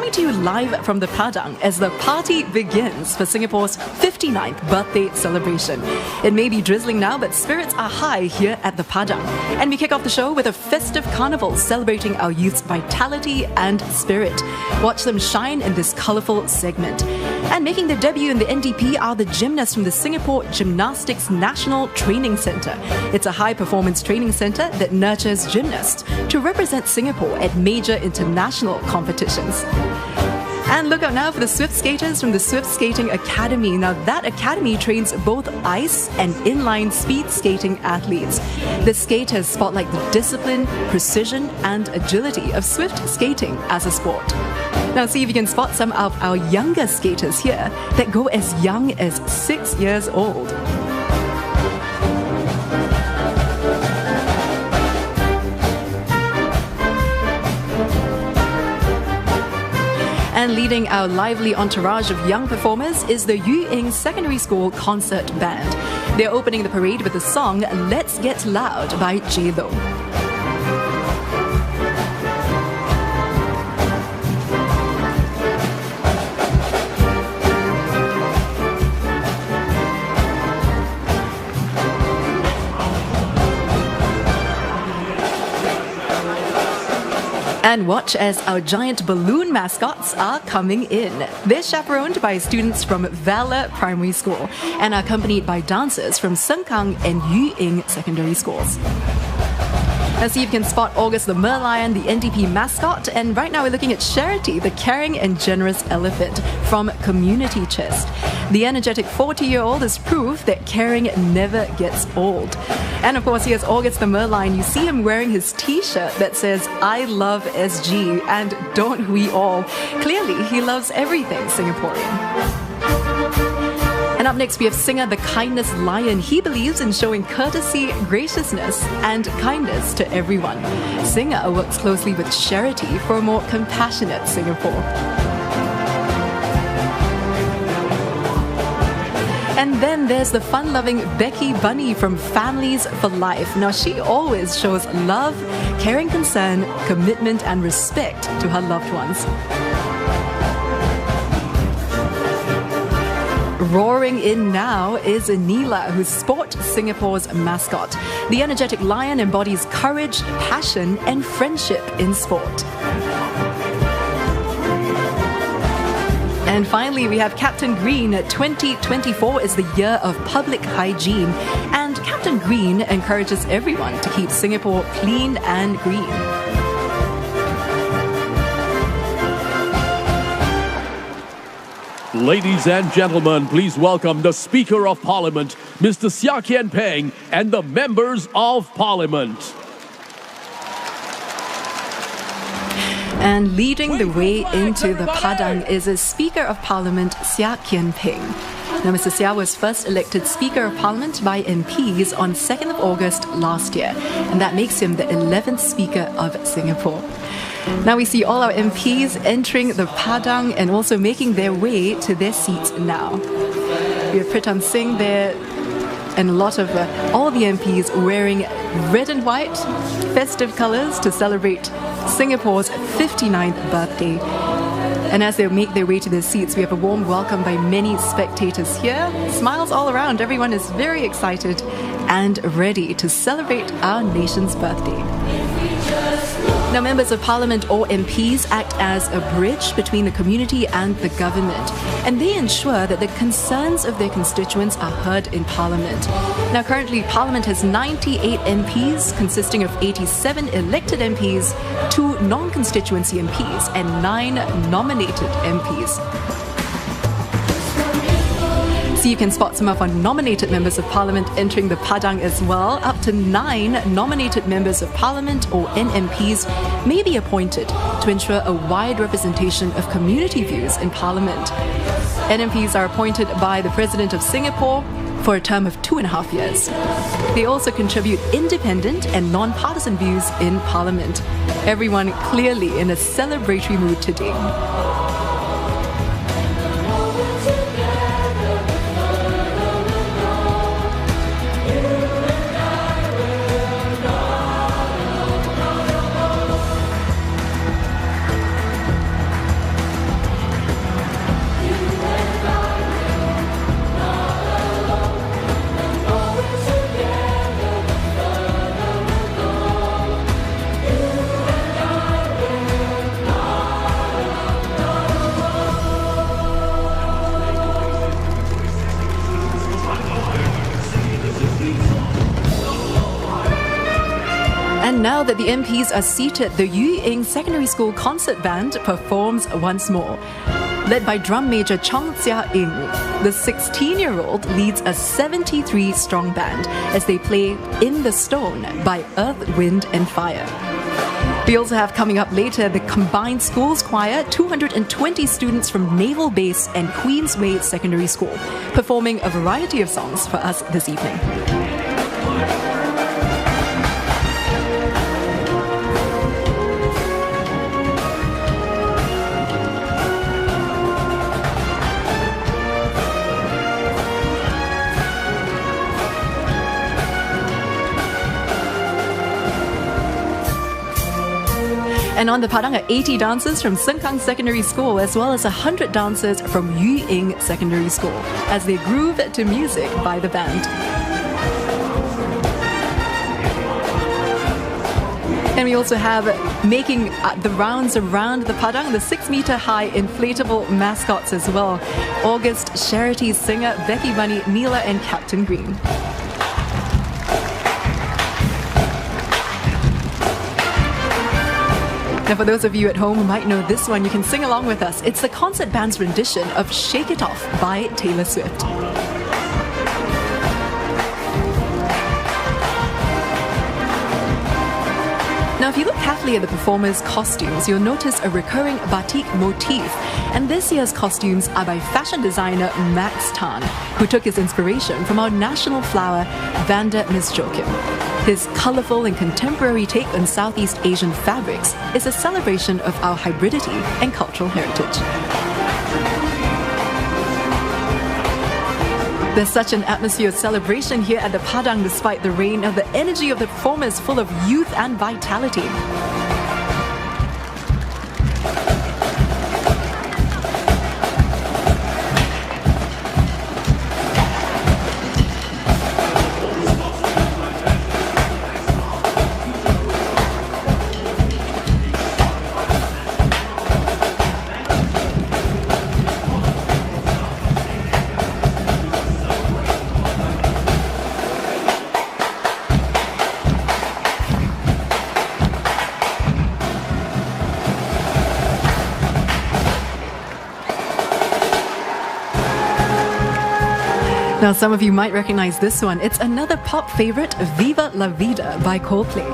coming to you live from the Padang as the party begins for Singapore's 59th birthday celebration. It may be drizzling now, but spirits are high here at the Padang. And we kick off the show with a festive carnival celebrating our youth's vitality and spirit. Watch them shine in this colourful segment. And making their debut in the NDP are the gymnasts from the Singapore Gymnastics National Training Centre. It's a high-performance training centre that nurtures gymnasts to represent Singapore at major international competitions. And look out now for the Swift skaters from the Swift Skating Academy. Now that academy trains both ice and inline speed skating athletes. The skaters spotlight the discipline, precision and agility of Swift skating as a sport. Now see if you can spot some of our younger skaters here that go as young as 6 years old. And leading our lively entourage of young performers is the Yuying Secondary School Concert Band. They're opening the parade with the song Let's Get Loud by J-Lo. And watch as our giant balloon mascots are coming in. They're chaperoned by students from Valor Primary School and are accompanied by dancers from Sengkang and Yuying Secondary Schools. Now see if you can spot August the Merlion, the NDP mascot, and right now we're looking at Charity, the caring and generous elephant from Community Chest. The energetic 40-year-old is proof that caring never gets old. And of course, here's August the Merlion. You see him wearing his t-shirt that says, I love SG, and don't we all? Clearly, he loves everything Singaporean. And up next, we have singer The Kindness Lion. He believes in showing courtesy, graciousness, and kindness to everyone. Singer works closely with Charity for a more compassionate Singapore. And then there's the fun-loving Becky Bunny from Families for Life. Now, she always shows love, caring concern, commitment, and respect to her loved ones. Roaring in now is Neela, who's Sport Singapore's mascot. The energetic lion embodies courage, passion, and friendship in sport. And finally, we have Captain Green. 2024 is the year of public hygiene, and Captain Green encourages everyone to keep Singapore clean and green. Ladies and gentlemen, please welcome the Speaker of Parliament, Mr. Seah Kian Peng, and the members of Parliament. And leading the way into the Padang is a Speaker of Parliament, Seah Kian Peng. Now, Mr. Seah was first elected Speaker of Parliament by MPs on 2nd of August last year, and that makes him the 11th Speaker of Singapore. Now we see all our MPs entering the Padang and also making their way to their seats now. We have Pritam Singh there and a lot of all the MPs wearing red and white festive colours to celebrate Singapore's 59th birthday. And as they make their way to their seats, we have a warm welcome by many spectators here. Smiles all around. Everyone is very excited and ready to celebrate our nation's birthday. Now, members of Parliament or MPs act as a bridge between the community and the government, and they ensure that the concerns of their constituents are heard in Parliament. Now, currently, Parliament has 98 MPs, consisting of 87 elected MPs, 2 non-constituency MPs, and 9 nominated MPs. So you can spot some of our nominated members of Parliament entering the Padang as well. Up to 9 nominated members of Parliament or NMPs may be appointed to ensure a wide representation of community views in Parliament. NMPs are appointed by the President of Singapore for a term of 2.5 years. They also contribute independent and non-partisan views in Parliament. Everyone clearly in a celebratory mood today. now that the MPs are seated, the Yuying Secondary School Concert Band performs once more. Led by drum major Chong Jia-ing, the 16-year-old leads a 73-strong band as they play In the Stone by Earth, Wind and Fire. We also have coming up later the Combined Schools Choir, 220 students from Naval Base and Queensway Secondary School, performing a variety of songs for us this evening. And on the Padang are 80 dancers from Sengkang Secondary School as well as 100 dancers from Yuying Secondary School as they groove to music by the band. And we also have making the rounds around the Padang, the 6-meter-high inflatable mascots as well. August, Charity Singer, Becky Bunny, Mila and Captain Green. Now, for those of you at home who might know this one, you can sing along with us. It's the concert band's rendition of Shake It Off by Taylor Swift. Now, if you look carefully at the performers' costumes, you'll notice a recurring batik motif. And this year's costumes are by fashion designer Max Tan, who took his inspiration from our national flower, Vanda Miss Joachim. His colourful and contemporary take on Southeast Asian fabrics is a celebration of our hybridity and cultural heritage. There's such an atmosphere of celebration here at the Padang despite the rain, and the energy of the performers full of youth and vitality. Now, some of you might recognize this one. It's another pop favorite, Viva La Vida by Coldplay.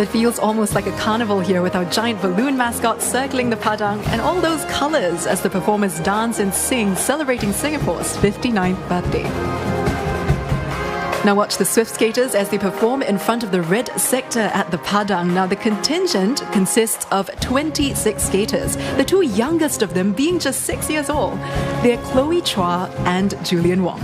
It feels almost like a carnival here with our giant balloon mascots circling the Padang and all those colours as the performers dance and sing, celebrating Singapore's 59th birthday. Now watch the Swift skaters as they perform in front of the red sector at the Padang. Now the contingent consists of 26 skaters, the two youngest of them being just 6 years old. They're Chloe Chua and Julian Wong.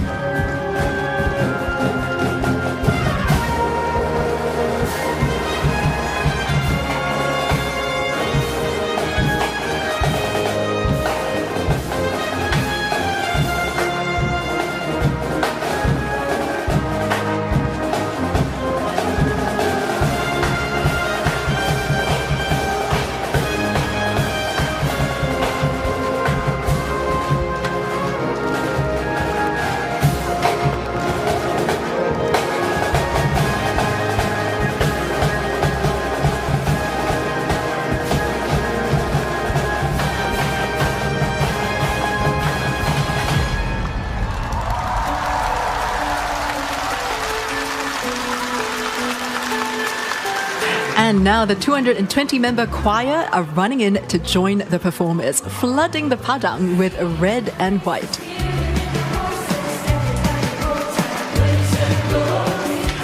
And now the 220-member choir are running in to join the performers, flooding the Padang with red and white.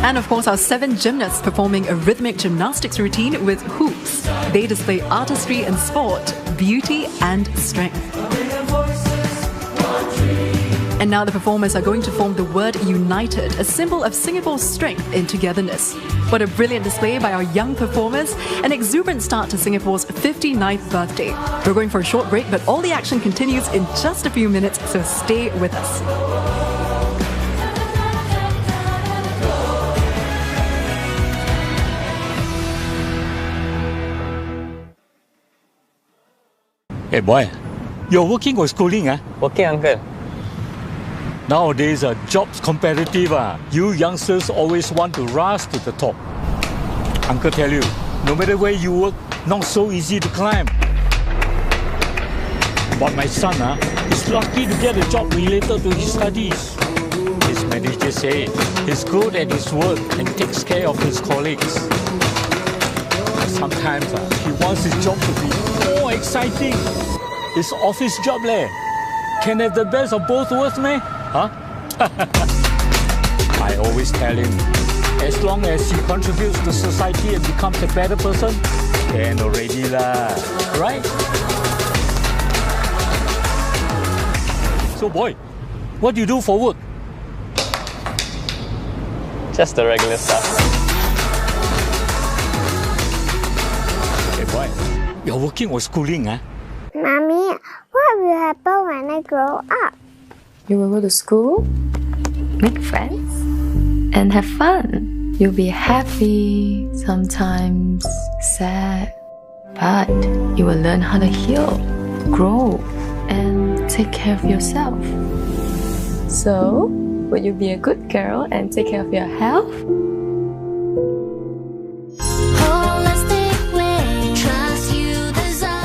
And of course, our 7 gymnasts performing a rhythmic gymnastics routine with hoops. They display artistry and sport, beauty and strength. And now the performers are going to form the word united, a symbol of Singapore's strength in togetherness. What a brilliant display by our young performers, an exuberant start to Singapore's 59th birthday. We're going for a short break, but all the action continues in just a few minutes, so stay with us. Hey boy, you're working or schooling? Working, uncle. Nowadays, jobs competitive. You youngsters always want to rise to the top. Uncle tell you, no matter where you work, not so easy to climb. But my son is lucky to get a job related to his studies. His manager says he's good at his work and takes care of his colleagues. Sometimes he wants his job to be more exciting. His office job can have the best of both worlds, man. Huh? I always tell him, as long as he contributes to society and becomes a better person, then already lah, right? So boy, what do you do for work? Just the regular stuff. Hey boy, you're working or schooling, Mommy, what will happen when I grow up? You will go to school, make friends, and have fun. You'll be happy, sometimes sad, but you will learn how to heal, grow, and take care of yourself. So, will you be a good girl and take care of your health? Holistic way, trust you deserve.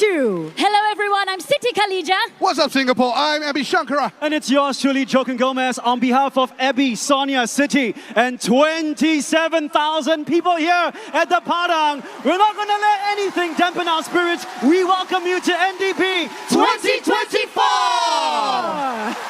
Hello everyone, I'm Siti Khalija. What's up, Singapore? I'm Abby Shankara. And it's yours truly, Joken Gomez, on behalf of Abby, Sonia, Siti, and 27,000 people here at the Padang. We're not going to let anything dampen our spirits. We welcome you to NDP 2024!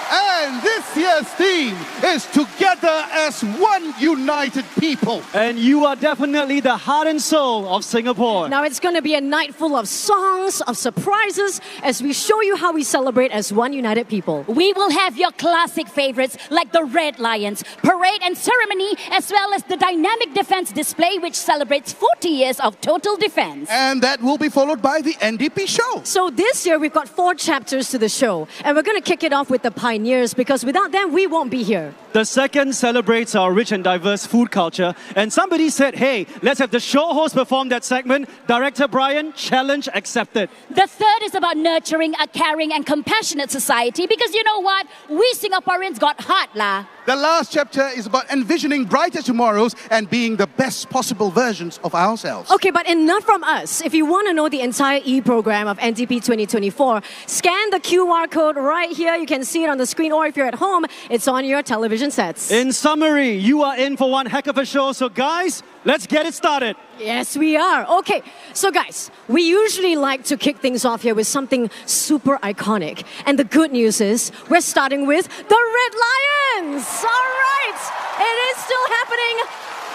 And this year's theme is Together as One United People. And you are definitely the heart and soul of Singapore. Now it's going to be a night full of songs, of surprises, as we show you how we celebrate as one united people. We will have your classic favorites like the Red Lions, parade and ceremony, as well as the dynamic defense display, which celebrates 40 years of total defense. And that will be followed by the NDP show. So this year we've got 4 chapters to the show, and we're going to kick it off with the pioneers, because without them we won't be here. The second celebrates our rich and diverse food culture, and somebody said, hey, let's have the show host perform that segment. Director Brian, challenge accepted. The third is about nurturing a caring and compassionate society, because you know what? We Singaporeans got heart lah. The last chapter is about envisioning brighter tomorrows and being the best possible versions of ourselves. Okay, but enough from us. If you want to know the entire e-program of NDP 2024, scan the QR code right here. You can see it on the screen, or if you're at home, it's on your television sets. In summary, you are in for one heck of a show. So guys, let's get it started. Yes, we are. Okay, so guys, we usually like to kick things off here with something super iconic. And the good news is, we're starting with the Red Lions. All right, it is still happening,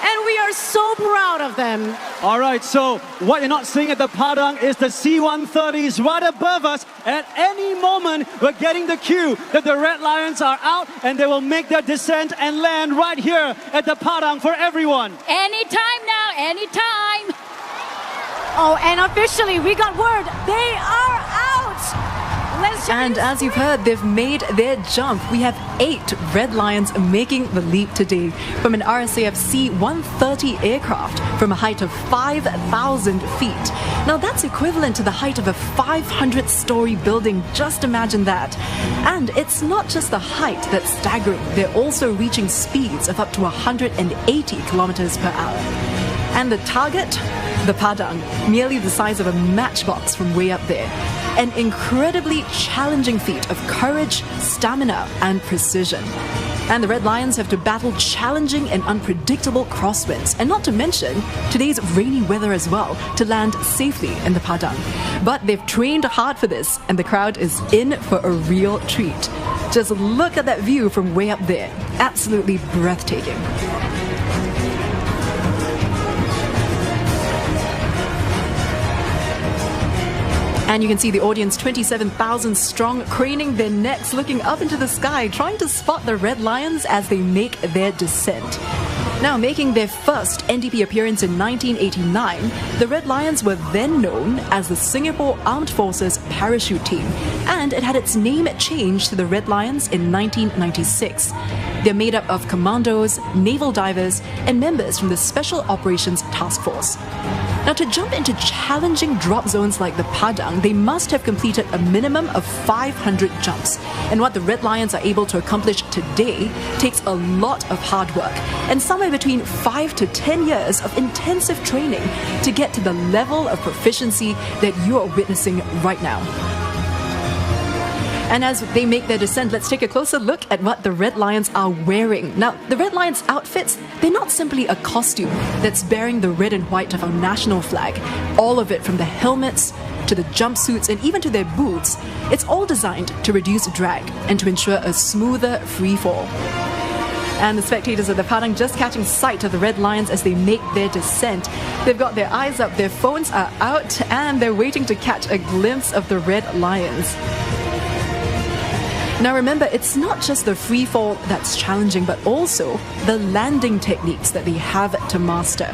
and we are so proud of them. All right, so what you're not seeing at the Padang is the C-130s right above us. At any moment, we're getting the cue that the Red Lions are out, and they will make their descent and land right here at the Padang for everyone. Anytime now, anytime. Oh, and officially, we got word, they are out. Let's And as you've heard, they've made their jump. We have 8 Red Lions making the leap today from an RSAF C-130 aircraft from a height of 5,000 feet. Now that's equivalent to the height of a 500-story building. Just imagine that. And it's not just the height that's staggering. They're also reaching speeds of up to 180 kilometers per hour. And the target? The Padang, merely the size of a matchbox from way up there. An incredibly challenging feat of courage, stamina, and precision. And the Red Lions have to battle challenging and unpredictable crosswinds, and not to mention today's rainy weather as well, to land safely in the Padang. But they've trained hard for this, and the crowd is in for a real treat. Just look at that view from way up there. Absolutely breathtaking. And you can see the audience, 27,000 strong, craning their necks, looking up into the sky, trying to spot the Red Lions as they make their descent. Now, making their first NDP appearance in 1989, the Red Lions were then known as the Singapore Armed Forces Parachute Team, and it had its name changed to the Red Lions in 1996. They're made up of commandos, naval divers, and members from the Special Operations Task Force. Now, to jump into challenging drop zones like the Padang, they must have completed a minimum of 500 jumps. And what the Red Lions are able to accomplish today takes a lot of hard work and somewhere between 5 to 10 years of intensive training to get to the level of proficiency that you are witnessing right now. And as they make their descent, let's take a closer look at what the Red Lions are wearing. Now, the Red Lions outfits, they're not simply a costume that's bearing the red and white of our national flag. All of it, from the helmets to the jumpsuits and even to their boots, it's all designed to reduce drag and to ensure a smoother free fall. And the spectators of the Padang just catching sight of the Red Lions as they make their descent. They've got their eyes up, their phones are out, and they're waiting to catch a glimpse of the Red Lions. Now remember, it's not just the free fall that's challenging, but also the landing techniques that they have to master.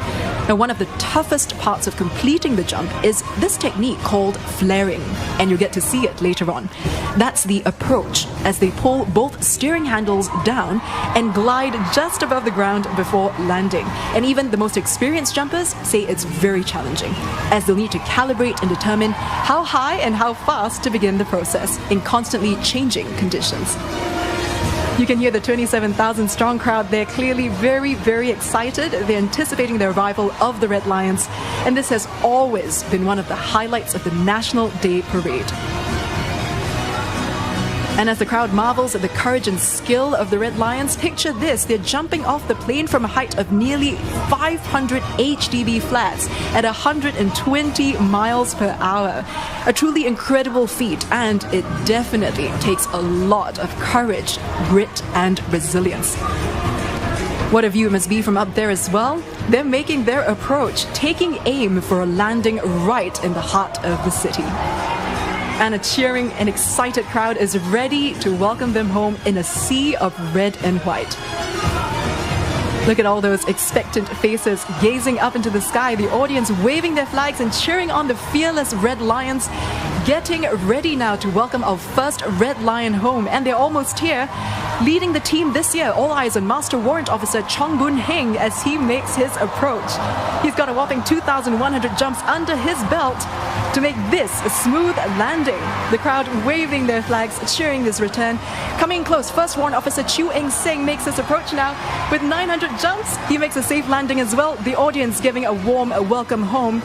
Now, one of the toughest parts of completing the jump is this technique called flaring, and you'll get to see it later on. That's the approach, as they pull both steering handles down and glide just above the ground before landing. And even the most experienced jumpers say it's very challenging, as they'll need to calibrate and determine how high and how fast to begin the process in constantly changing conditions. You can hear the 27,000 strong crowd. They're clearly very, very excited. They're anticipating the arrival of the Red Lions, and this has always been one of the highlights of the National Day Parade. And as the crowd marvels at the courage and skill of the Red Lions, picture this. They're jumping off the plane from a height of nearly 500 HDB flats at 120 miles per hour. A truly incredible feat, and it definitely takes a lot of courage, grit, and resilience. What a view it must be from up there as well. They're making their approach, taking aim for a landing right in the heart of the city. And a cheering and excited crowd is ready to welcome them home in a sea of red and white. Look at all those expectant faces gazing up into the sky, the audience waving their flags and cheering on the fearless Red Lions, getting ready now to welcome our first Red Lion home. And they're almost here. Leading the team this year, all eyes on Master Warrant Officer Chong Boon Heng as he makes his approach. He's got a whopping 2,100 jumps under his belt to make this a smooth landing. The crowd waving their flags, cheering his return. Coming close, First Warrant Officer Chu Eng Seng makes his approach now. With 900 jumps, he makes a safe landing as well. The audience giving a warm welcome home.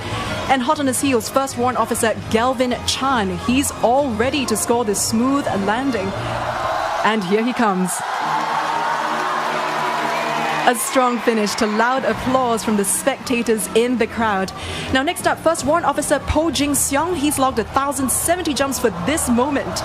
And hot on his heels, First Warrant Officer Galvin Chan. He's all ready to score this smooth landing. And here he comes. A strong finish to loud applause from the spectators in the crowd. Now next up, First Warrant Officer Po Jing Seong. He's logged 1,070 jumps for this moment.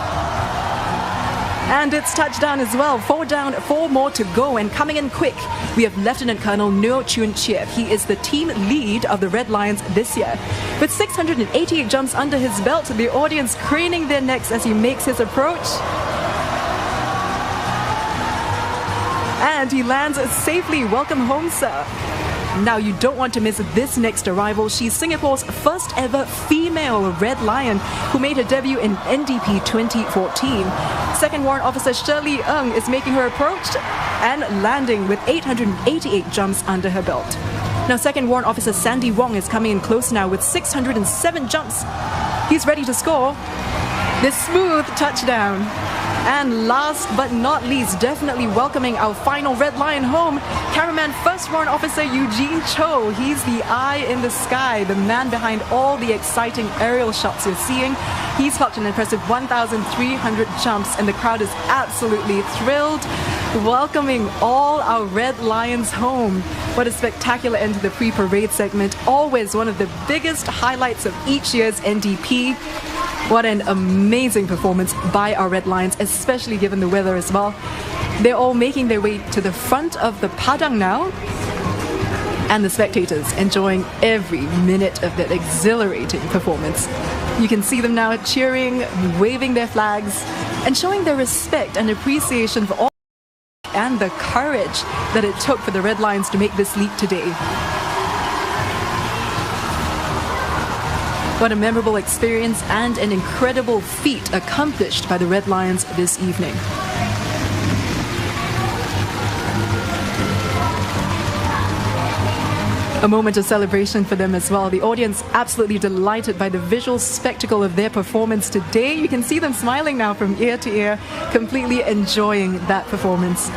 And it's touchdown as well. 4 down, 4 more to go. And coming in quick, we have Lieutenant Colonel Neo Chun Chiev. He is the team lead of the Red Lions this year. With 688 jumps under his belt, the audience craning their necks as he makes his approach. And he lands safely. Welcome home, sir. Now, you don't want to miss this next arrival. She's Singapore's first ever female Red Lion who made her debut in NDP 2014. Second Warrant Officer Shirley Ng is making her approach and landing with 888 jumps under her belt. Now, Second Warrant Officer Sandy Wong is coming in close now with 607 jumps. He's ready to score this smooth touchdown. And last but not least, definitely welcoming our final Red Lion home, cameraman First Warrant Officer Eugene Cho. He's the eye in the sky, the man behind all the exciting aerial shots you're seeing. He's clocked an impressive 1,300 jumps, and the crowd is absolutely thrilled, welcoming all our Red Lions home. What a spectacular end to the pre-parade segment. Always one of the biggest highlights of each year's NDP. What an amazing performance by our Red Lions, especially given the weather as well. They're all making their way to the front of the Padang now, and the spectators enjoying every minute of that exhilarating performance. You can see them now cheering, waving their flags, and showing their respect and appreciation for all and the courage that it took for the Red Lions to make this leap today. What a memorable experience and an incredible feat accomplished by the Red Lions this evening. A moment of celebration for them as well. The audience absolutely delighted by the visual spectacle of their performance today. You can see them smiling now from ear to ear, completely enjoying that performance.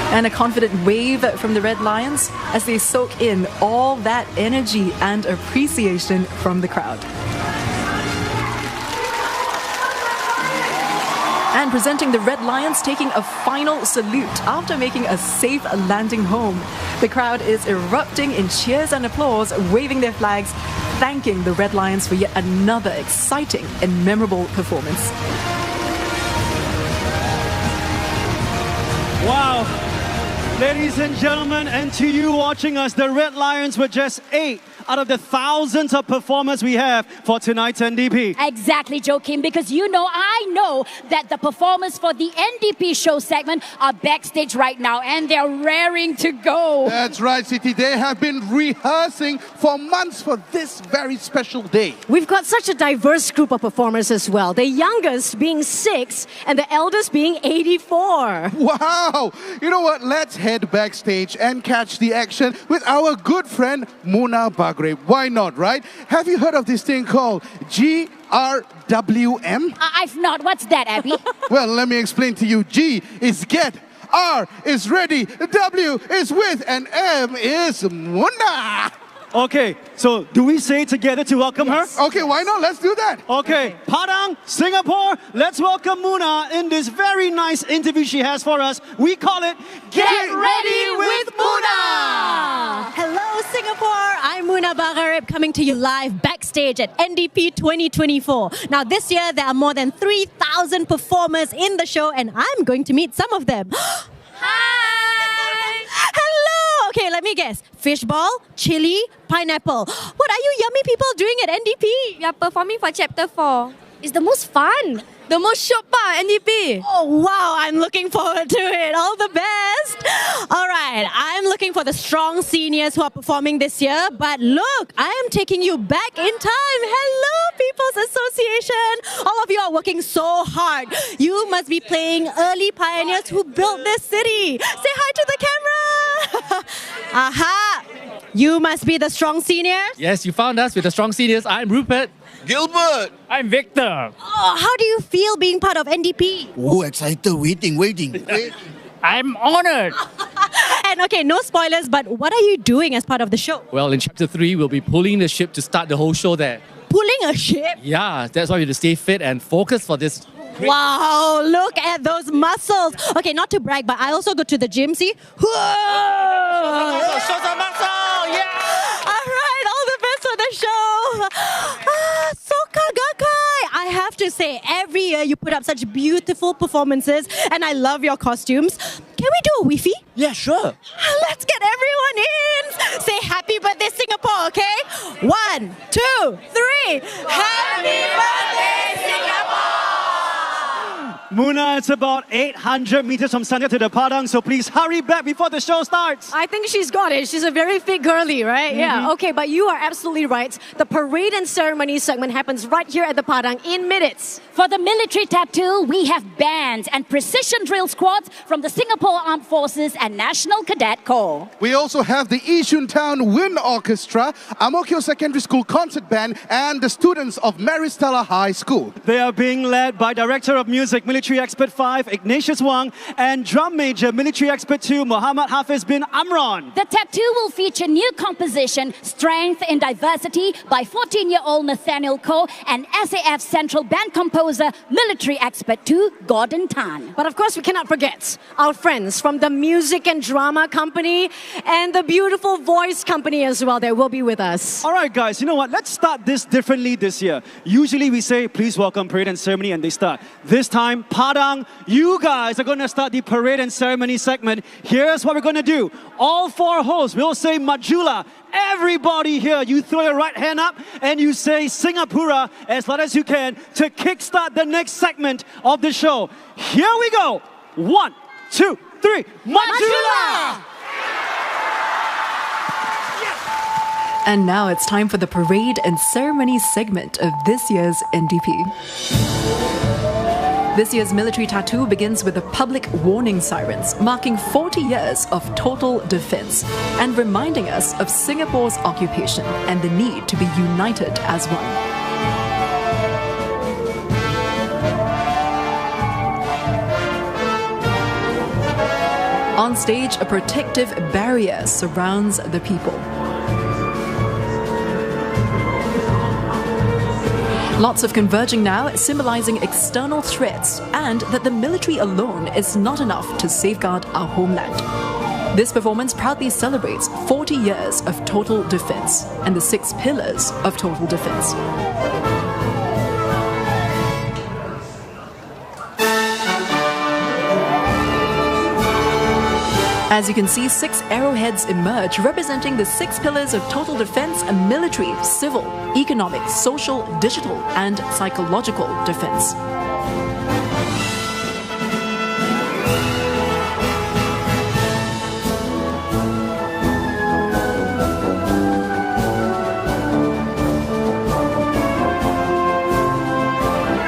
And a confident wave from the Red Lions as they soak in all that energy and appreciation from the crowd. And presenting the Red Lions taking a final salute after making a safe landing home. The crowd is erupting in cheers and applause, waving their flags, thanking the Red Lions for yet another exciting and memorable performance. Wow. Ladies and gentlemen, and to you watching us, the Red Lions were just 8 out of the thousands of performers we have for tonight's NDP. Exactly, Joakim, because I know that the performers for the NDP show segment are backstage right now and they're raring to go. That's right, Siti. They have been rehearsing for months for this very special day. We've got such a diverse group of performers as well. The youngest being 6 and the eldest being 84. Wow! You know what? Let's head backstage and catch the action with our good friend Muna Bagre. Why not, right? Have you heard of this thing called GRWM? I've not. What's that, Abby? Well, let me explain to you. G is get, R is ready, W is with, and M is Muna. Okay, so do we say it together to welcome her? Okay, why not? Let's do that. Okay, Padang, Singapore, let's welcome Muna in this very nice interview she has for us. We call it Get Ready with Muna! Hello, Singapore. I'm Muna Bagre coming to you live backstage at NDP 2024. Now, this year there are more than 3,000 performers in the show, and I'm going to meet some of them. Hi! Hello! Okay, let me guess. Fishball, chili, pineapple. What are you yummy people doing at NDP? We are performing for Chapter 4. It's the most fun. The most short part, NDP. Oh, wow. I'm looking forward to it. All the best. All right. I'm looking for the strong seniors who are performing this year. But look, I am taking you back in time. Hello, People's Association. All of you are working so hard. You must be playing early pioneers who built this city. Say hi to the camera. Aha. You must be the strong seniors. Yes, you found us with the strong seniors. I'm Rupert. Gilbert! I'm Victor. Oh, how do you feel being part of NDP? Oh, excited, waiting. I'm honored. And okay, no spoilers, but what are you doing as part of the show? Well, in Chapter 3, we'll be pulling the ship to start the whole show there. Pulling a ship? Yeah, that's why we have to stay fit and focus for this. Wow, look at those muscles. Okay, not to brag, but I also go to the gym, see? Whoa! Show some muscle, yeah! All right, all the best for the show. Soka Gakkai. I have to say, every year you put up such beautiful performances, and I love your costumes. Can we do a Wi-Fi? Yeah, sure. Let's get everyone in. Say happy birthday, Singapore, okay? 1, 2, 3. Happy birthday, Singapore! Muna, it's about 800 meters from Sanya to the Padang, so please hurry back before the show starts. I think she's got it. She's a very fit girly, right? Yeah, okay, but you are absolutely right. The parade and ceremony segment happens right here at the Padang in minutes. For the military tattoo, we have bands and precision drill squads from the Singapore Armed Forces and National Cadet Corps. We also have the Yishun Town Wind Orchestra, Ang Mo Kio Secondary School Concert Band, and the students of Maristella High School. They are being led by Director of Music, Military Expert 5, Ignatius Wong, and Drum Major, Military Expert 2, Muhammad Hafiz bin Amran. The tattoo will feature new composition, Strength in Diversity, by 14-year-old Nathaniel Koh and SAF Central Band composer, Military Expert 2, Gordon Tan. But of course, we cannot forget our friends from the Music and Drama Company and the Beautiful Voice Company as well. They will be with us. All right, guys, you know what? Let's start this differently this year. Usually we say, please welcome parade and ceremony, and they start. This time, Padang, you guys are going to start the parade and ceremony segment. Here's what we're going to do. All four hosts will say Majula. Everybody here, you throw your right hand up and you say Singapura as loud as you can to kickstart the next segment of the show. Here we go. 1, 2, 3. Majula! And now it's time for the parade and ceremony segment of this year's NDP. This year's military tattoo begins with the public warning sirens, marking 40 years of total defense and reminding us of Singapore's occupation and the need to be united as one. On stage, a protective barrier surrounds the people. Lots of converging now, symbolizing external threats and that the military alone is not enough to safeguard our homeland. This performance proudly celebrates 40 years of total defense and the 6 pillars of total defense. As you can see, 6 arrowheads emerge representing the 6 pillars of total defense: military, civil, economic, social, digital, and psychological defense.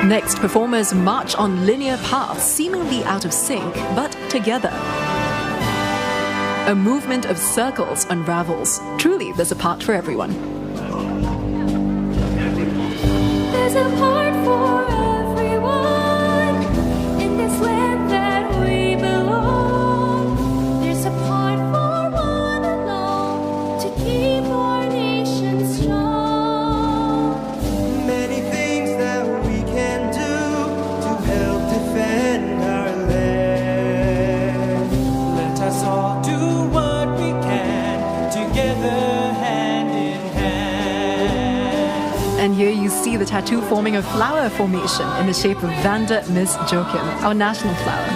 Next, performers march on linear paths, seemingly out of sync, but together. A movement of circles unravels. Truly, there's a part for everyone. There's a part for everyone in this land that we belong. There's a part for one alone to keep our nation strong. Many things that we can do to help defend our land. Let us all do what we can together, hand in hand. And here you see the tattoo forming a flower formation in the shape of Vanda Miss Joachim, our national flower.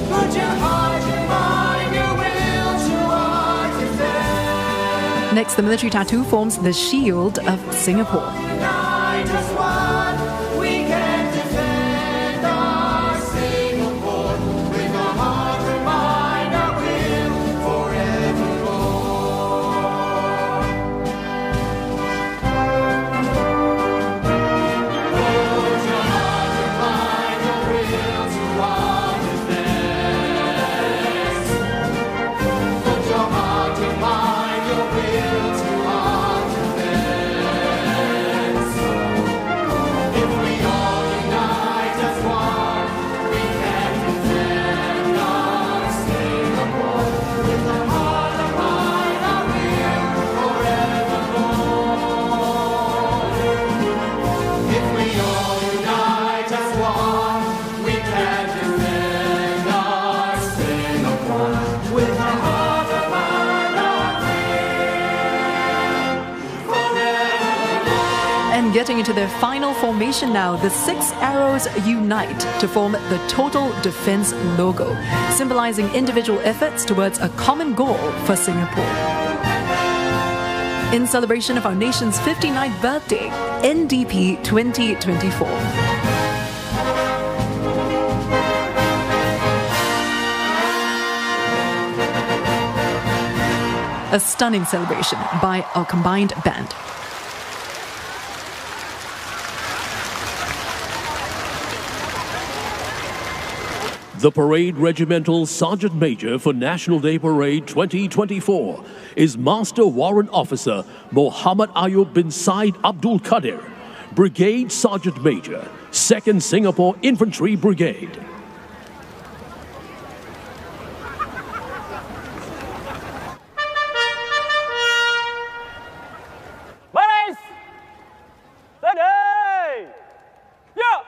Put your heart, your mind, your will to our defense. Next, the military tattoo forms the shield of Singapore. Unite as one, we can defend our Singapore with our heart, our mind, our will forevermore. Put your heart, your mind, your will to our defense. Put your heart, your mind, your will to our defense. If we all unite as one, we can defend our Singapore with our heart, our mind, our will forevermore. If we all unite as one, we can defend our Singapore with our heart, our mind, our will forevermore. And getting into their final formation now, the 6 arrows unite to form the Total Defense logo, symbolizing individual efforts towards a common goal for Singapore. In celebration of our nation's 59th birthday, NDP 2024. A stunning celebration by our combined band. The Parade Regimental Sergeant Major for National Day Parade 2024 is Master Warrant Officer Muhammad Ayub bin Said Abdul Qadir, Brigade Sergeant Major, 2nd Singapore Infantry Brigade. Baris! Steady! Yeah!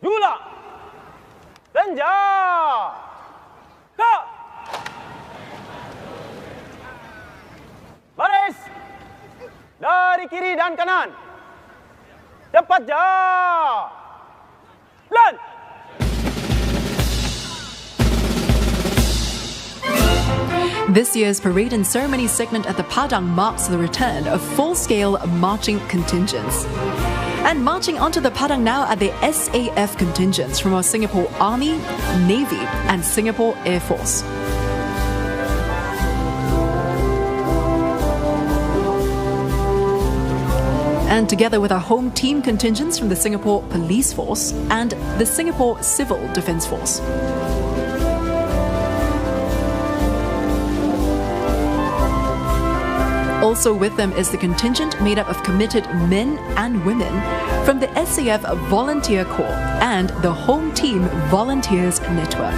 Yula! Senja! Ha! Baris! Dari kiri dan kanan. Cepat ja! Lan! This year's parade and ceremony segment at the Padang marks the return of full-scale marching contingents. And marching onto the Padang now are the SAF contingents from our Singapore Army, Navy and Singapore Air Force. And together with our home team contingents from the Singapore Police Force and the Singapore Civil Defence Force. Also with them is the contingent made up of committed men and women from the SAF Volunteer Corps and the Home Team Volunteers Network.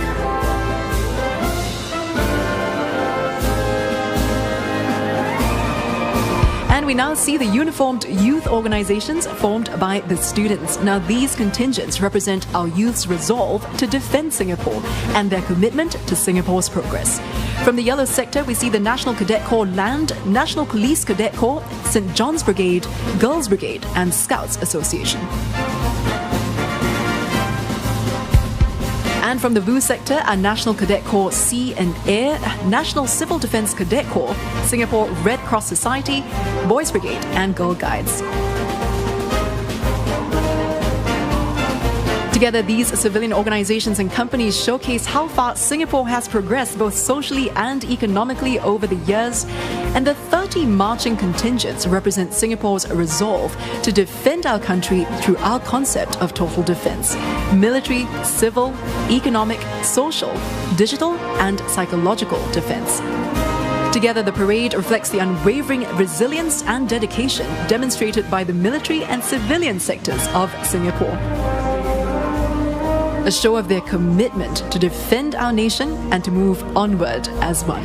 And we now see the uniformed youth organizations formed by the students. Now, these contingents represent our youth's resolve to defend Singapore and their commitment to Singapore's progress. From the yellow sector, we see the National Cadet Corps Land, National Police Cadet Corps, St. John's Brigade, Girls Brigade, and Scouts Association. And from the blue sector are National Cadet Corps Sea and Air, National Civil Defence Cadet Corps, Singapore Red Cross Society, Boys Brigade and Girl Guides. Together, these civilian organizations and companies showcase how far Singapore has progressed both socially and economically over the years. And the 30 marching contingents represent Singapore's resolve to defend our country through our concept of total defense: military, civil, economic, social, digital, and psychological defense. Together, the parade reflects the unwavering resilience and dedication demonstrated by the military and civilian sectors of Singapore. A show of their commitment to defend our nation and to move onward as one.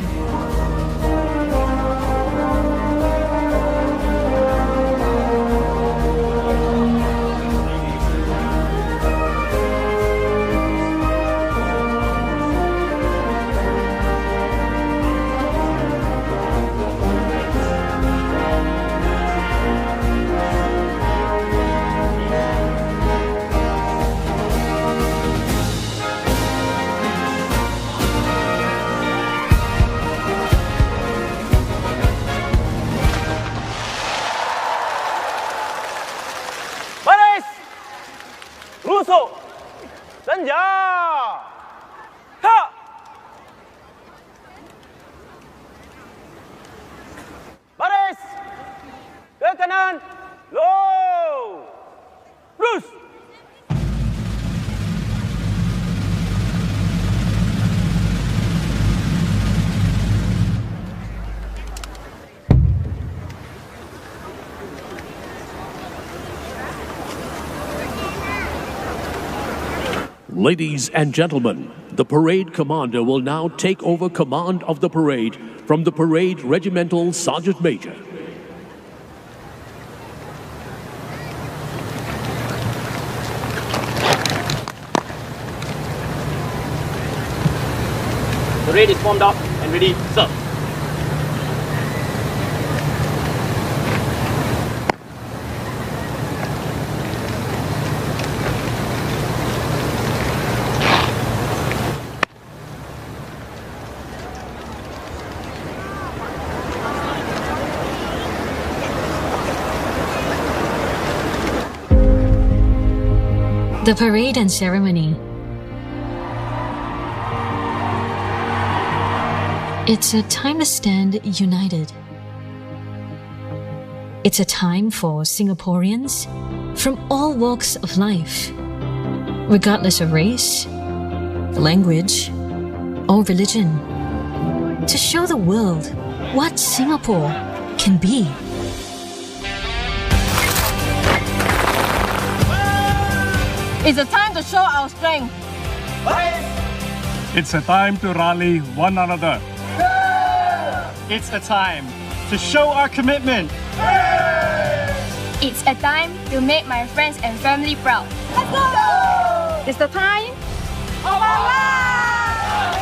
Senja! Ha! Baris! Ke kanan! Low! Loose! Ladies and gentlemen, the parade commander will now take over command of the parade from the Parade Regimental Sergeant Major. The parade is formed up and ready, sir. The parade and ceremony. It's a time to stand united. It's a time for Singaporeans from all walks of life, regardless of race, language, or religion, to show the world what Singapore can be. It's a time to show our strength. It's a time to rally one another. It's a time to show our commitment. It's a time to make my friends and family proud. Let's go! It's the time of our lives!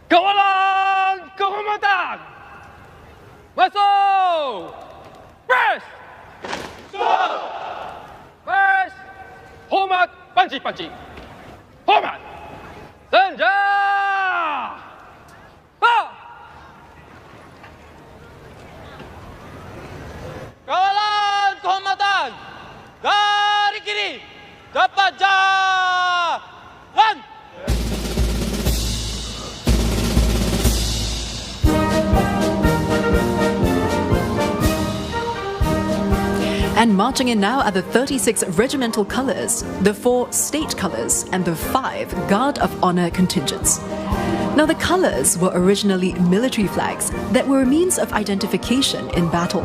Kawalan kehormatan! Masuk! Press! Stop! Press! Hormat panci-panci! Hormat! Senja! Ha! Kawalan kehormatan! Dari kiri! Dapat jalan! And marching in now are the 36 regimental colours, the 4 state colours, and the 5 Guard of Honour contingents. Now, the colours were originally military flags that were a means of identification in battle.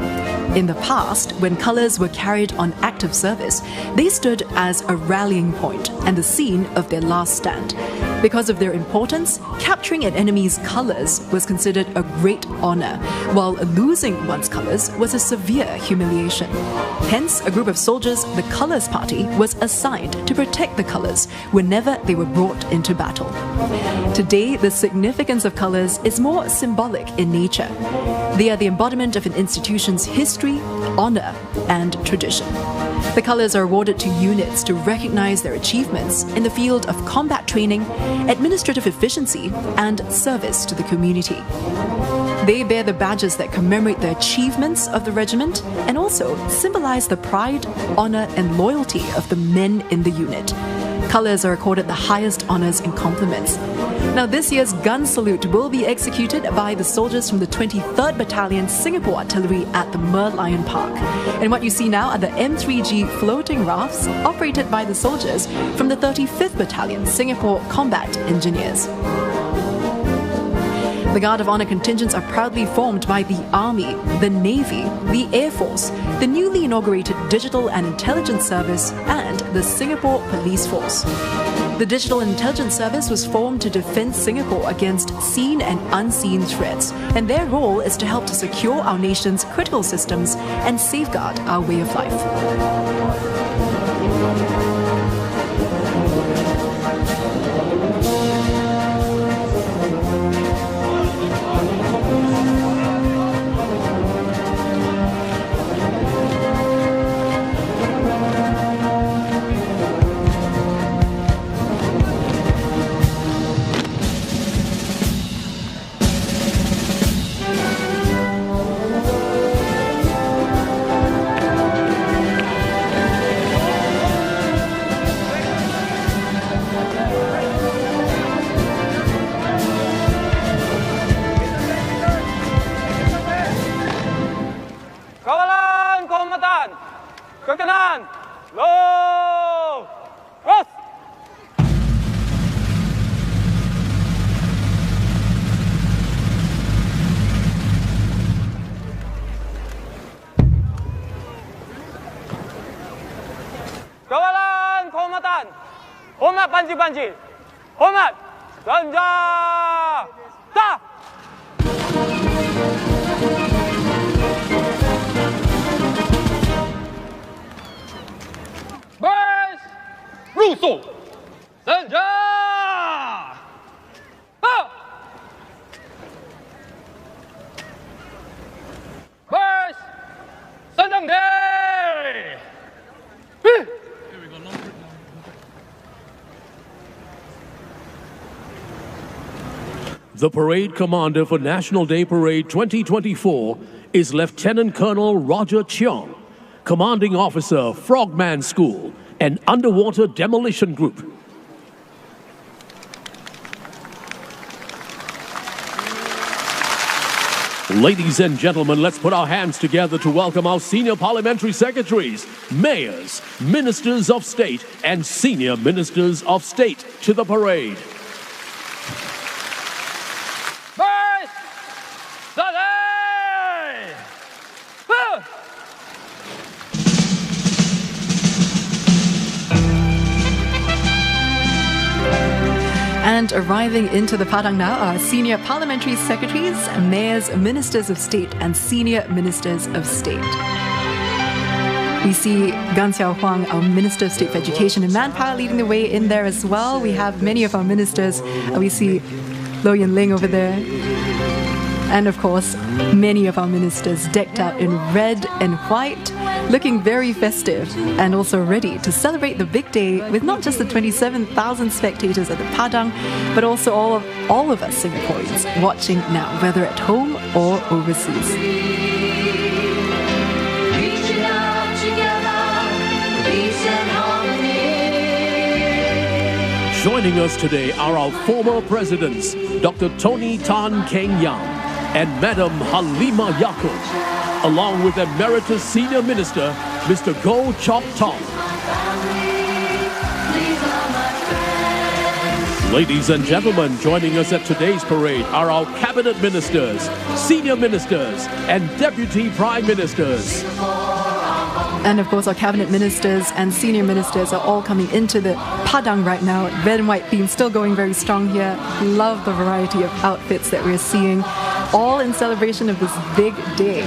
In the past, when colours were carried on active service, they stood as a rallying point and the scene of their last stand. Because of their importance, capturing an enemy's colours was considered a great honour, while losing one's colours was a severe humiliation. Hence, a group of soldiers, the Colours Party, was assigned to protect the colours whenever they were brought into battle. Today, the significance of colours is more symbolic in nature. They are the embodiment of an institution's history, honour, and tradition. The colours are awarded to units to recognise their achievements in the field of combat training, administrative efficiency, and service to the community. They bear the badges that commemorate the achievements of the regiment and also symbolise the pride, honour, and loyalty of the men in the unit. Colours are accorded the highest honours and compliments. Now, this year's gun salute will be executed by the soldiers from the 23rd Battalion Singapore Artillery at the Merlion Park. And what you see now are the M3G floating rafts operated by the soldiers from the 35th Battalion Singapore Combat Engineers. The Guard of Honour contingents are proudly formed by the Army, the Navy, the Air Force, the newly inaugurated Digital and Intelligence Service, and the Singapore Police Force. The Digital and Intelligence Service was formed to defend Singapore against seen and unseen threats, and their role is to help to secure our nation's critical systems and safeguard our way of life. Ke kanan. Low. Cross. Kawalan kehormatan. Hormat panci-panci. Hormat. Ganja. Tah. Bers. Rusuh. Senja. Ha. Bers. Sendang day. The parade commander for National Day Parade 2024 is Lieutenant Colonel Roger Cheong. Commanding Officer, Frogman School, and Underwater Demolition Group. Ladies and gentlemen, let's put our hands together to welcome our senior parliamentary secretaries, mayors, ministers of state, and senior ministers of state to the parade. And arriving into the Padang now are senior parliamentary secretaries, mayors, ministers of state, and senior ministers of state. We see Gan Xiao Huang, our Minister of State for Education and Manpower, leading the way in there as well. We have many of our ministers. We see Lo Yin Ling over there. And of course, many of our ministers decked out in red and white, looking very festive and also ready to celebrate the big day with not just the 27,000 spectators at the Padang, but also all of us Singaporeans watching now, whether at home or overseas. Joining us today are our former presidents, Dr. Tony Tan Keng Yang and Madam Halima Yaakob, along with Emeritus Senior Minister, Mr. Goh Chok Tong. Ladies and gentlemen, joining us at today's parade are our cabinet ministers, senior ministers, and deputy prime ministers. And of course, our cabinet ministers and senior ministers are all coming into the Padang right now. Red and white theme still going very strong here. Love the variety of outfits that we're seeing, all in celebration of this big day.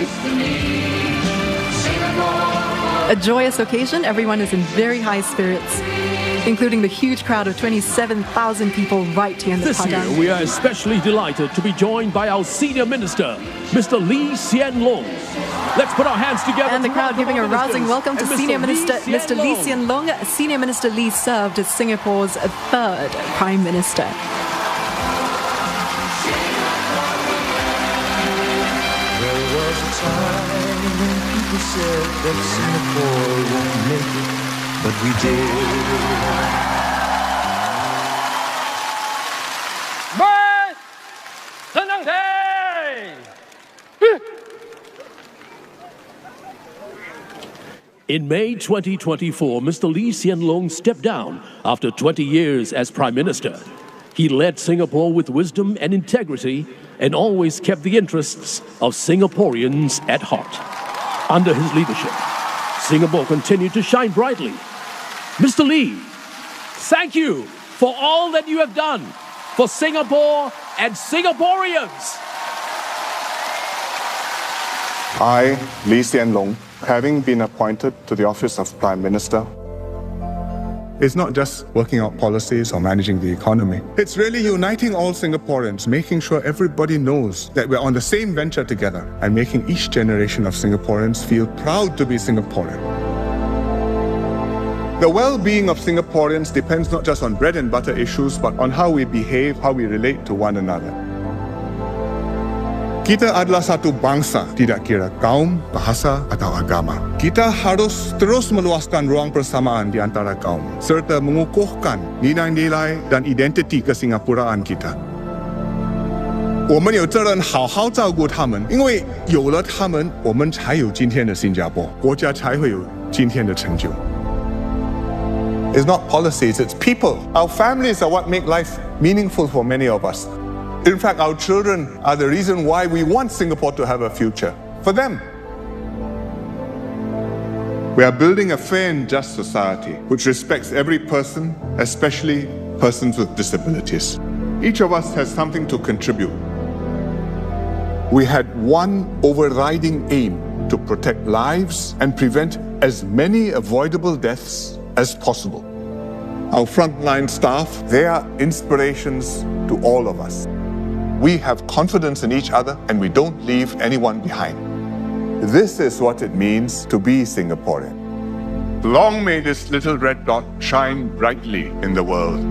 A joyous occasion. Everyone is in very high spirits, including the huge crowd of 27,000 people right here in the Padang. This year, we are especially delighted to be joined by our senior minister, Mr. Lee Hsien Loong. Let's put our hands together. And the crowd giving a rousing welcome to Senior Minister Mr. Lee Hsien Loong. Senior Minister Lee served as Singapore's third Prime Minister. There was a time when people said that Singapore won't make it, but we did. In May 2024, Mr. Lee Hsien Loong stepped down after 20 years as Prime Minister. He led Singapore with wisdom and integrity and always kept the interests of Singaporeans at heart. Under his leadership, Singapore continued to shine brightly. Mr. Lee, thank you for all that you have done for Singapore and Singaporeans. I, Lee Hsien Loong, having been appointed to the office of Prime Minister, it's not just working out policies or managing the economy. It's really uniting all Singaporeans, making sure everybody knows that we're on the same venture together and making each generation of Singaporeans feel proud to be Singaporean. The well-being of Singaporeans depends not just on bread and butter issues, but on how we behave, how we relate to one another. Kita adalah satu bangsa, tidak kira kaum, bahasa, atau agama. Kita harus terus meluaskan ruang persamaan di antara kaum, serta mengukuhkan nilai-nilai dan identiti kesingapuraan kita. 我们有责任好好照顾他们，因为有了他们，我们才有今天的新加坡，国家才会有今天的成就。It's not policies, it's people. Our families are what make life meaningful for many of us. In fact, our children are the reason why we want Singapore to have a future. For them. We are building a fair and just society which respects every person, especially persons with disabilities. Each of us has something to contribute. We had one overriding aim to protect lives and prevent as many avoidable deaths as possible. Our frontline staff, they are inspirations to all of us. We have confidence in each other and we don't leave anyone behind. This is what it means to be Singaporean. Long may this little red dot shine brightly in the world.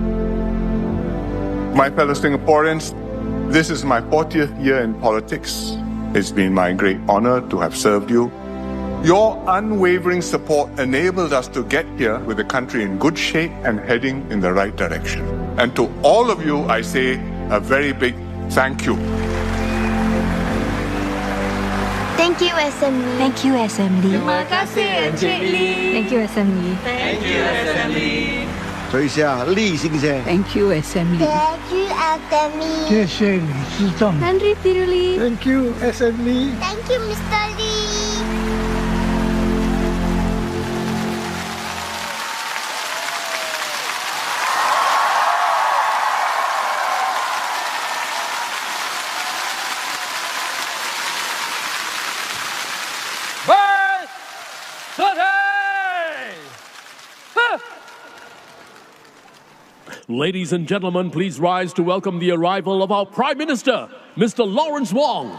My fellow Singaporeans, this is my 40th year in politics. It's been my great honor to have served you. Your unwavering support enabled us to get here with the country in good shape and heading in the right direction. And to all of you, I say a very big thank you. Thank you, Assembly. Thank you, Assembly. Terima kasih, Encik Lee. Thank you, Assembly. Thank you, Assembly. 所以下力行先。 Thank you, Assembly. Thank you, Assembly. 谢谢李市长。 Nandri Tiruli. Thank you, Assembly. Thank you, Mr. Lee. Ladies and gentlemen, please rise to welcome the arrival of our Prime Minister, Mr. Lawrence Wong.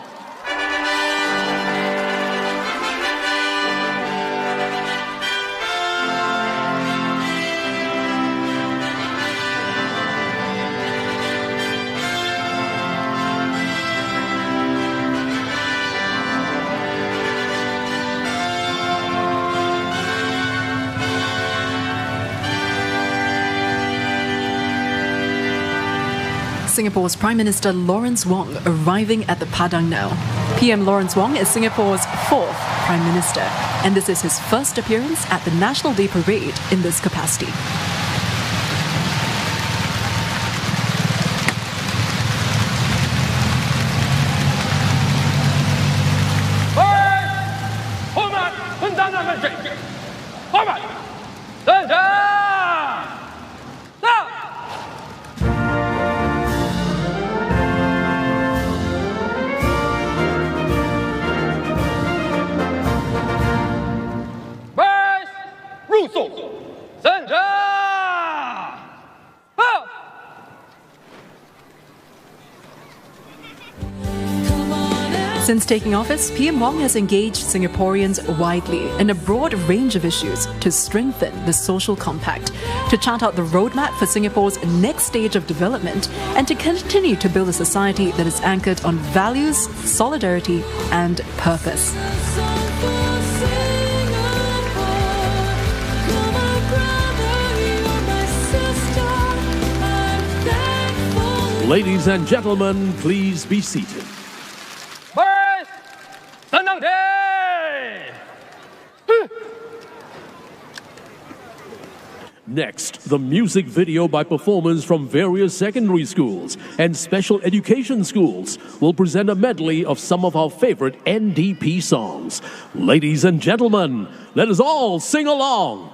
Singapore's Prime Minister Lawrence Wong arriving at the Padang now. PM Lawrence Wong is Singapore's 4th Prime Minister, and this is his first appearance at the National Day Parade in this capacity. Since taking office, PM Wong has engaged Singaporeans widely in a broad range of issues to strengthen the social compact, to chart out the roadmap for Singapore's next stage of development, and to continue to build a society that is anchored on values, solidarity, and purpose. Ladies and gentlemen, please be seated. Next, the music video by performers from various secondary schools and special education schools will present a medley of some of our favorite NDP songs. Ladies and gentlemen, let us all sing along.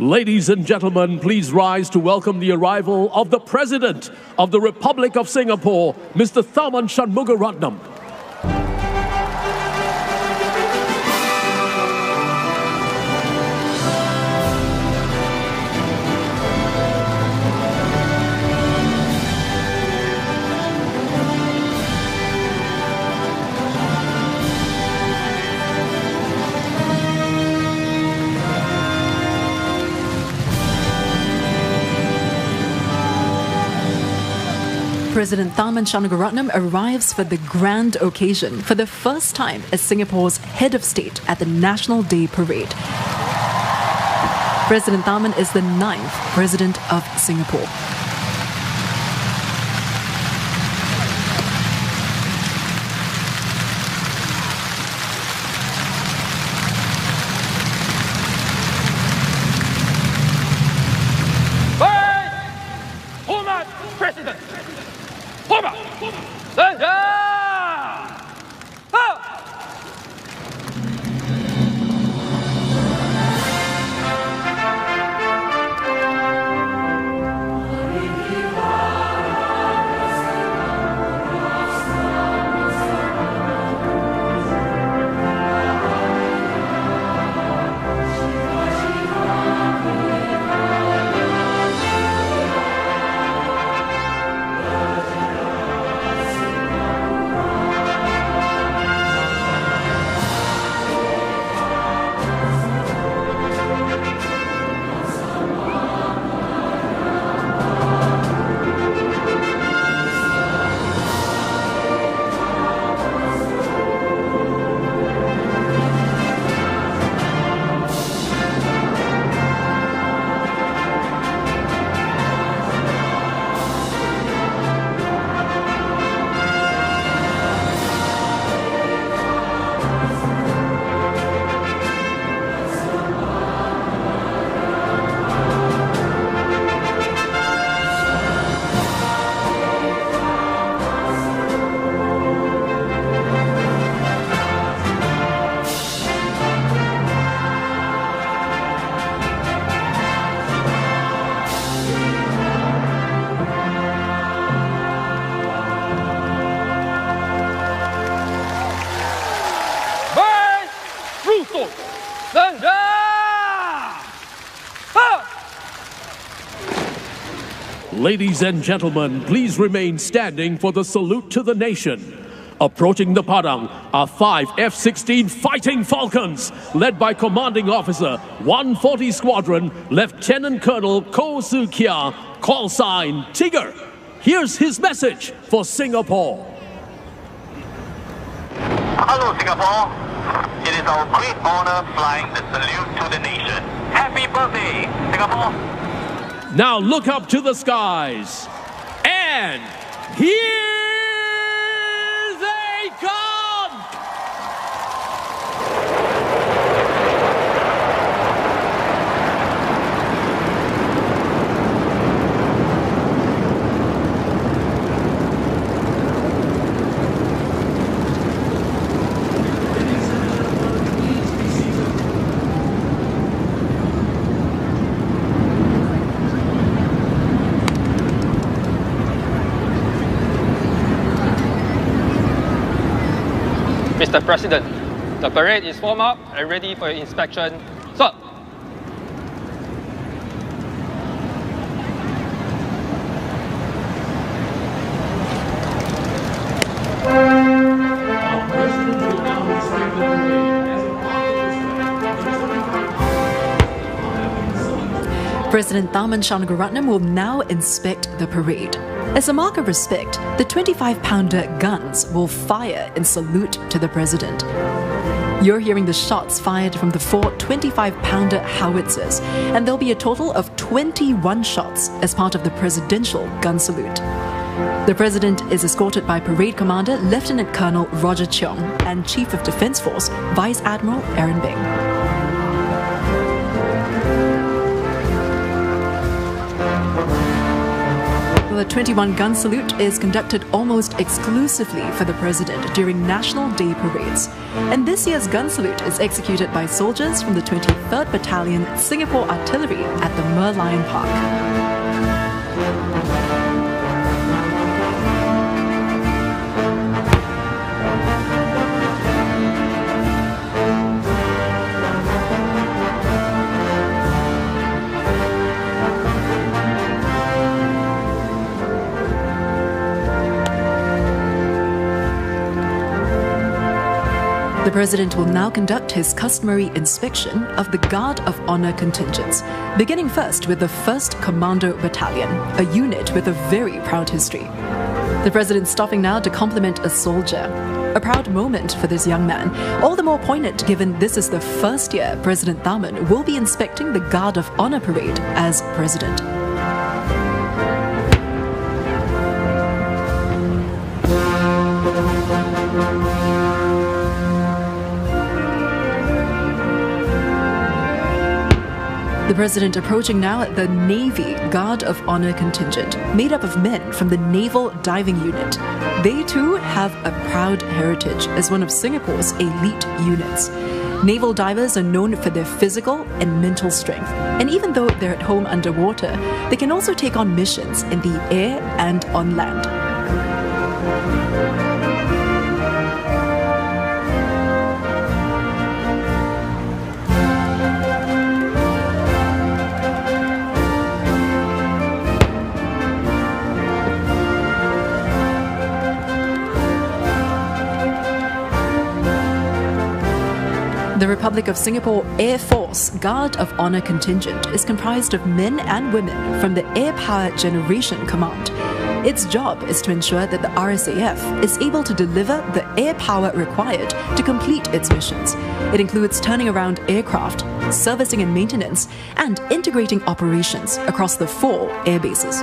Ladies and gentlemen, please rise to welcome the arrival of the President of the Republic of Singapore, Mr. Tharman Shanmugaratnam. President Tharman Shanmugaratnam arrives for the grand occasion for the first time as Singapore's head of state at the National Day Parade. President Tharman is the 9th President of Singapore. President! Forward! Surrender! Ladies and gentlemen, please remain standing for the salute to the nation. Approaching the Padang are 5 F-16 Fighting Falcons, led by Commanding Officer 140 Squadron, Lieutenant Colonel Koh Soo Kia, call sign Tiger. Here's his message for Singapore. Hello, Singapore. It is our great honor flying the salute to the nation. Happy birthday, Singapore. Now look up to the skies. And here they come! Mr. President, the parade is formed up and ready for inspection. Sir. President Tharman Shanmugaratnam will now inspect the parade. As a mark of respect, the 25-pounder guns will fire in salute to the President. You're hearing the shots fired from the 4 25-pounder howitzers, and there'll be a total of 21 shots as part of the presidential gun salute. The President is escorted by Parade Commander Lieutenant Colonel Roger Cheong and Chief of Defence Force Vice Admiral Aaron Bing. Well, a 21-gun salute is conducted almost exclusively for the president during National Day parades. And this year's gun salute is executed by soldiers from the 23rd Battalion Singapore Artillery at the Merlion Park. The President will now conduct his customary inspection of the Guard of Honour contingents, beginning first with the 1st Commando Battalion, a unit with a very proud history. The President stopping now to compliment a soldier. A proud moment for this young man, all the more poignant given this is the first year President Tharman will be inspecting the Guard of Honour parade as President. The President approaching now at the Navy Guard of Honour contingent, made up of men from the Naval Diving Unit. They too have a proud heritage as one of Singapore's elite units. Naval divers are known for their physical and mental strength, and even though they're at home underwater, they can also take on missions in the air and on land. The Republic of Singapore Air Force Guard of Honour contingent is comprised of men and women from the Air Power Generation Command. Its job is to ensure that the RSAF is able to deliver the air power required to complete its missions. It includes turning around aircraft, servicing and maintenance, and integrating operations across the 4 air bases.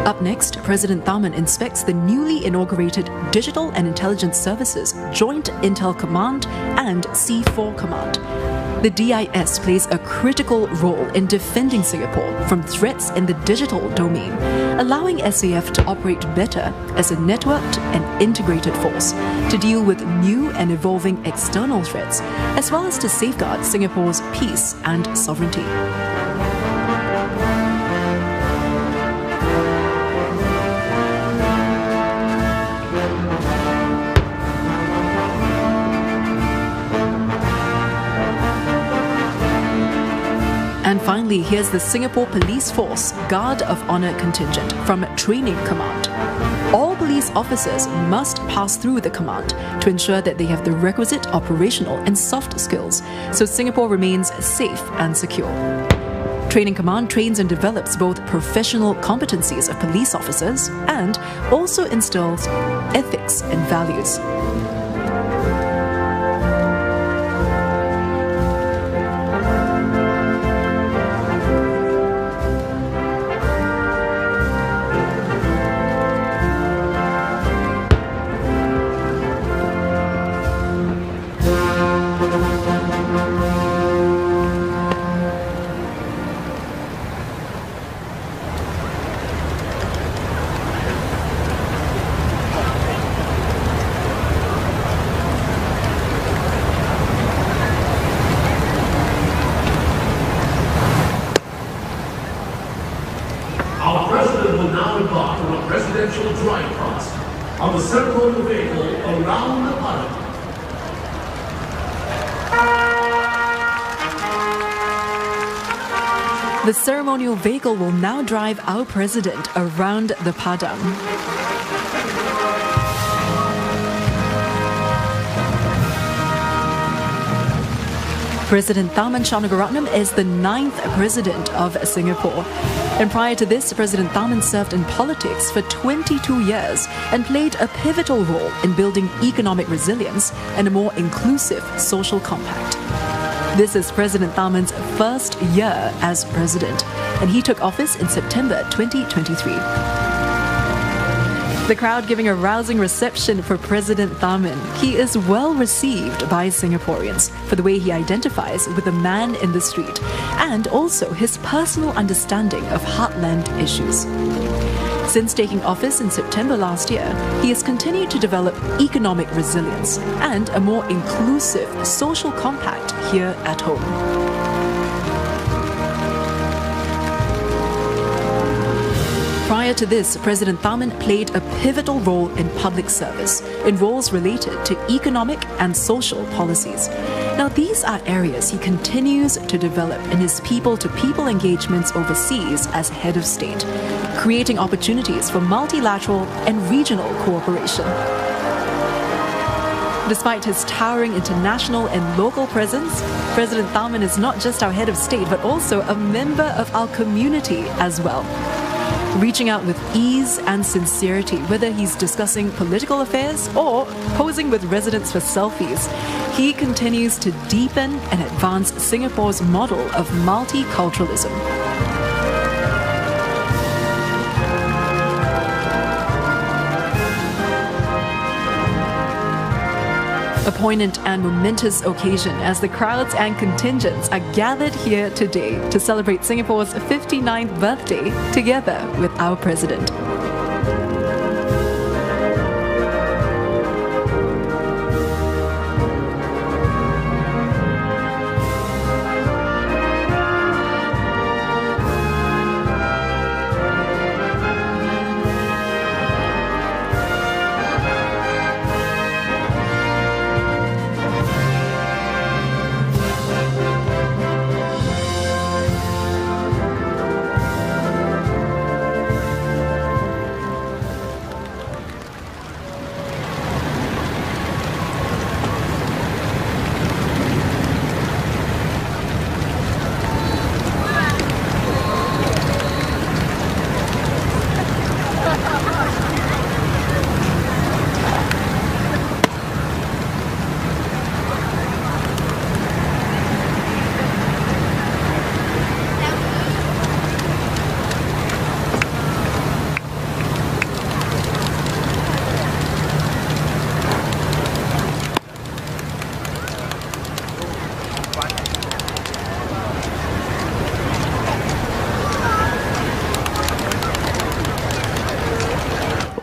Up next, President Tharman inspects the newly inaugurated Digital and Intelligence Services Joint Intel Command and C4 Command. The DIS plays a critical role in defending Singapore from threats in the digital domain, allowing SAF to operate better as a networked and integrated force to deal with new and evolving external threats, as well as to safeguard Singapore's peace and sovereignty. And finally, here's the Singapore Police Force Guard of Honour contingent from Training Command. All police officers must pass through the command to ensure that they have the requisite operational and soft skills, so Singapore remains safe and secure. Training Command trains and develops both professional competencies of police officers and also instills ethics and values. Our President will now embark on a presidential drive past on the ceremonial vehicle around the Padang. The ceremonial vehicle will now drive our President around the Padang. President Tharman Shanmugaratnam is the 9th President of Singapore. And prior to this, President Tharman served in politics for 22 years and played a pivotal role in building economic resilience and a more inclusive social compact. This is President Tharman's first year as president, and he took office in September 2023. The crowd giving a rousing reception for President Tharman. He is well received by Singaporeans for the way he identifies with the man in the street and also his personal understanding of heartland issues. Since taking office in September last year, he has continued to develop economic resilience and a more inclusive social compact here at home. Prior to this, President Tharman played a pivotal role in public service, in roles related to economic and social policies. Now, these are areas he continues to develop in his people-to-people engagements overseas as head of state, creating opportunities for multilateral and regional cooperation. Despite his towering international and local presence, President Tharman is not just our head of state, but also a member of our community as well. Reaching out with ease and sincerity, whether he's discussing political affairs or posing with residents for selfies, he continues to deepen and advance Singapore's model of multiculturalism. A poignant and momentous occasion as the crowds and contingents are gathered here today to celebrate Singapore's 59th birthday together with our president.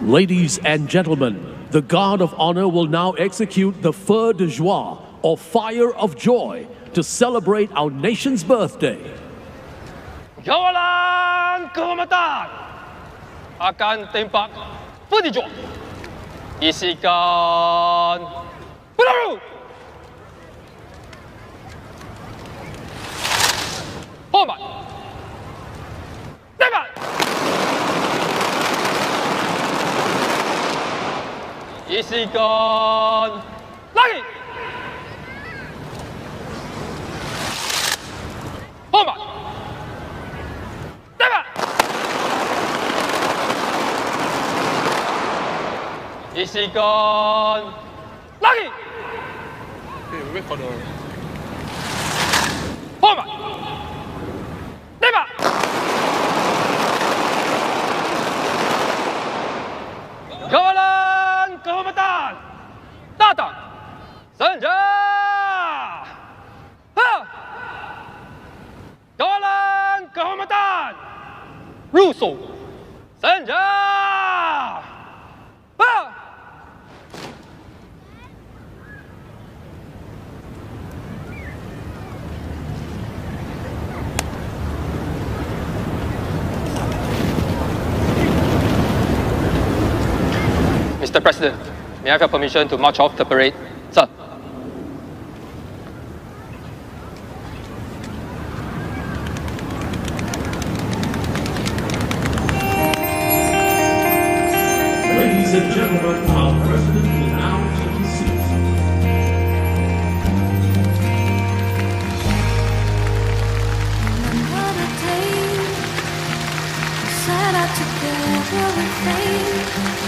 Ladies and gentlemen, the Guard of Honor will now execute the Feu de Joie, or Fire of Joy, to celebrate our nation's birthday. Kawalan kehormatan akan tembak Feu de Joie. Isikan peluru. Hormat. Tembak. Isikan lagi. Hormat. Tembak. Isikan lagi. Okay, wait for the hormat. Tembak. Kawalan kehormatan datang senja. Ha! Kawalan kehormatan rusuk senja. Ha! Mr. President, may I have permission to march off the parade? Sir. Ladies and gentlemen, our president will now take his seat. Another day, set out together with faith.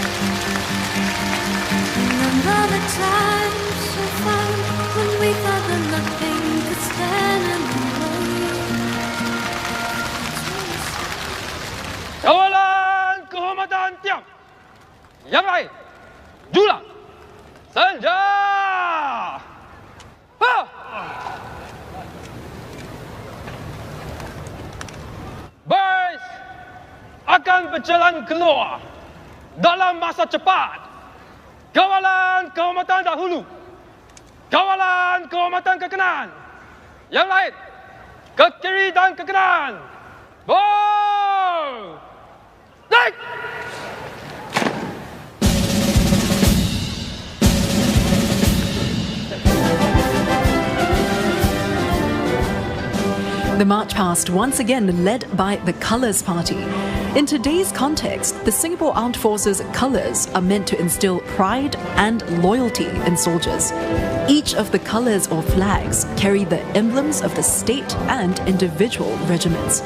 Another time so fun when we thought that nothing could stand. Yang lain, julang, senja. Boys akan berjalan keluar dalam masa cepat. Kawalan kehormatan dahulu, kawalan kehormatan ke kanan. Yang lain, ke kiri dan ke kanan. Ball! Take! The march past once again led by the Colours Party. In today's context, the Singapore Armed Forces colours are meant to instill pride and loyalty in soldiers. Each of the colours or flags carry the emblems of the state and individual regiments.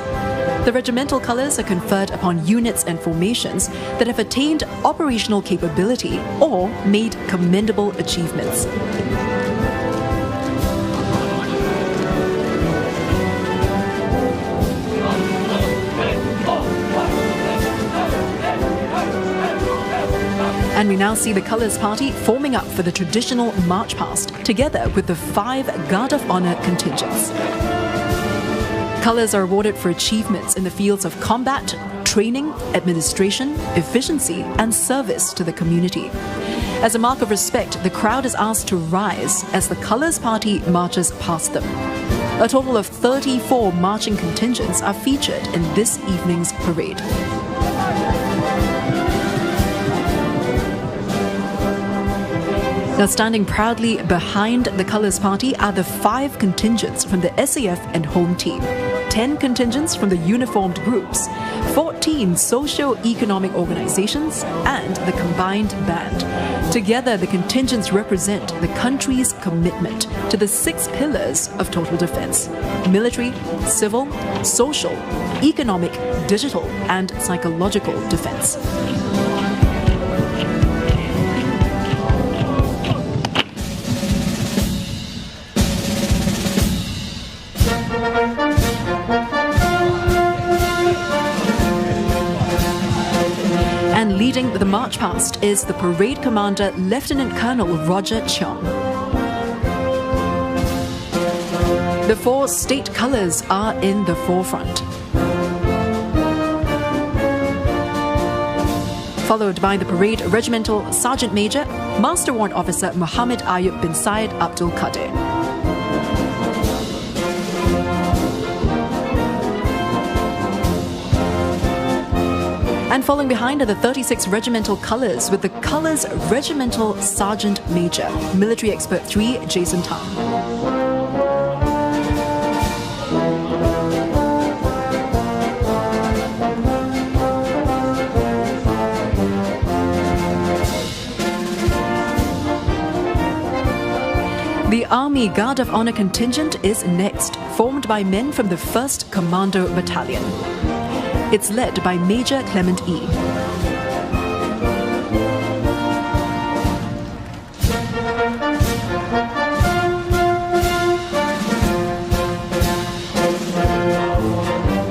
The regimental colours are conferred upon units and formations that have attained operational capability or made commendable achievements. And we now see the Colours Party forming up for the traditional march past, together with the 5 Guard of Honour contingents. Colours are awarded for achievements in the fields of combat, training, administration, efficiency, and service to the community. As a mark of respect, the crowd is asked to rise as the Colours Party marches past them. A total of 34 marching contingents are featured in this evening's parade. Now, standing proudly behind the Colours Party are the 5 contingents from the SAF and Home Team, 10 contingents from the uniformed groups, 14 socio-economic organizations, and the combined band. Together, the contingents represent the country's commitment to the 6 pillars of total defense: military, civil, social, economic, digital, and psychological defense. And leading the march past is the parade commander, Lieutenant Colonel Roger Cheong. The 4 state colours are in the forefront, followed by the parade regimental Sergeant Major, Master Warrant Officer Muhammad Ayub bin Said Abdul Qadir. And following behind are the 36 Regimental Colours with the Colours Regimental Sergeant Major, Military Expert 3, Jason Tang. The Army Guard of Honour contingent is next, formed by men from the 1st Commando Battalion. It's led by Major Clement E.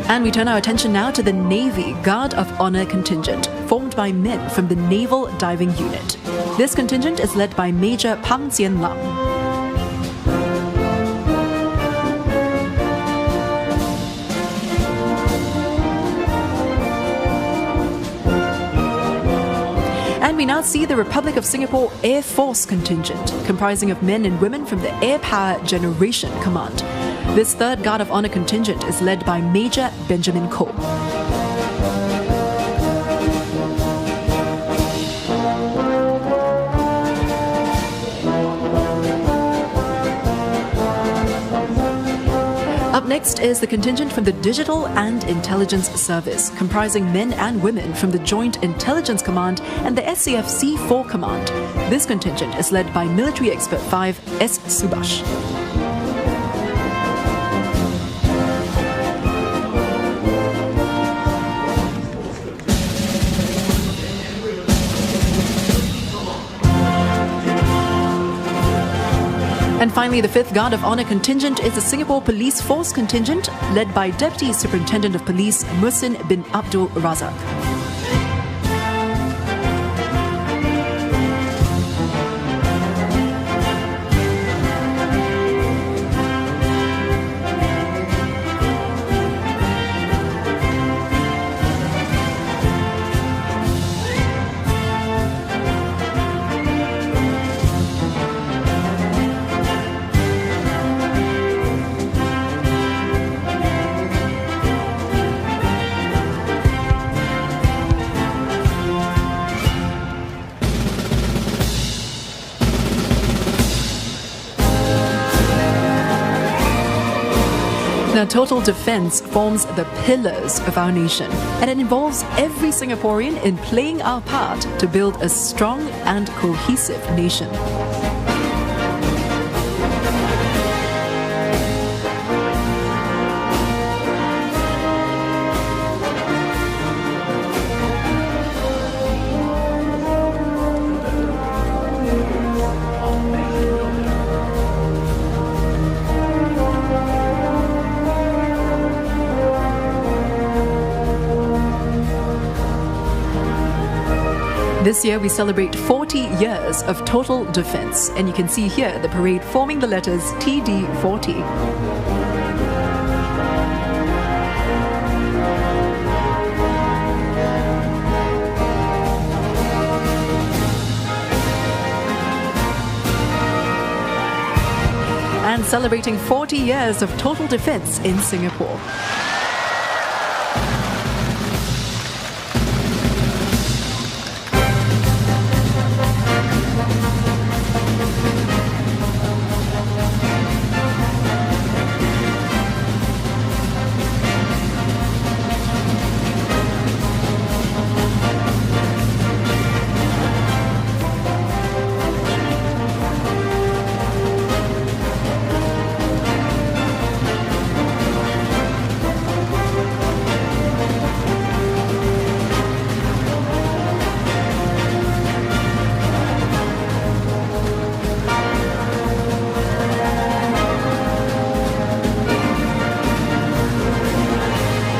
And we turn our attention now to the Navy Guard of Honour contingent, formed by men from the Naval Diving Unit. This contingent is led by Major Pang Tsian Lam. And we now see the Republic of Singapore Air Force contingent, comprising of men and women from the Air Power Generation Command. This 3rd Guard of Honour contingent is led by Major Benjamin Koh. Up next is the contingent from the Digital and Intelligence Service, comprising men and women from the Joint Intelligence Command and the SAF C4 Command. This contingent is led by Military Expert 5, S. Subhash. And finally, the 5th Guard of Honour contingent is the Singapore Police Force contingent, led by Deputy Superintendent of Police Muhsin bin Abdul Razak. Now, total defense forms the pillars of our nation, and it involves every Singaporean in playing our part to build a strong and cohesive nation. This year we celebrate 40 years of total defense, and you can see here the parade forming the letters TD40. And celebrating 40 years of total defense in Singapore.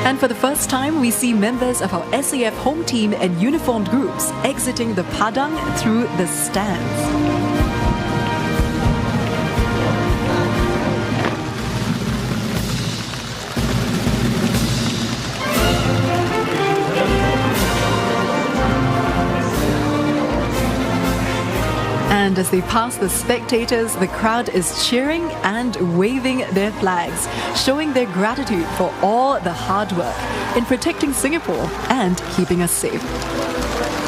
And for the first time, we see members of our SAF home team and uniformed groups exiting the Padang through the stands. And as they pass the spectators, the crowd is cheering and waving their flags, showing their gratitude for all the hard work in protecting Singapore and keeping us safe.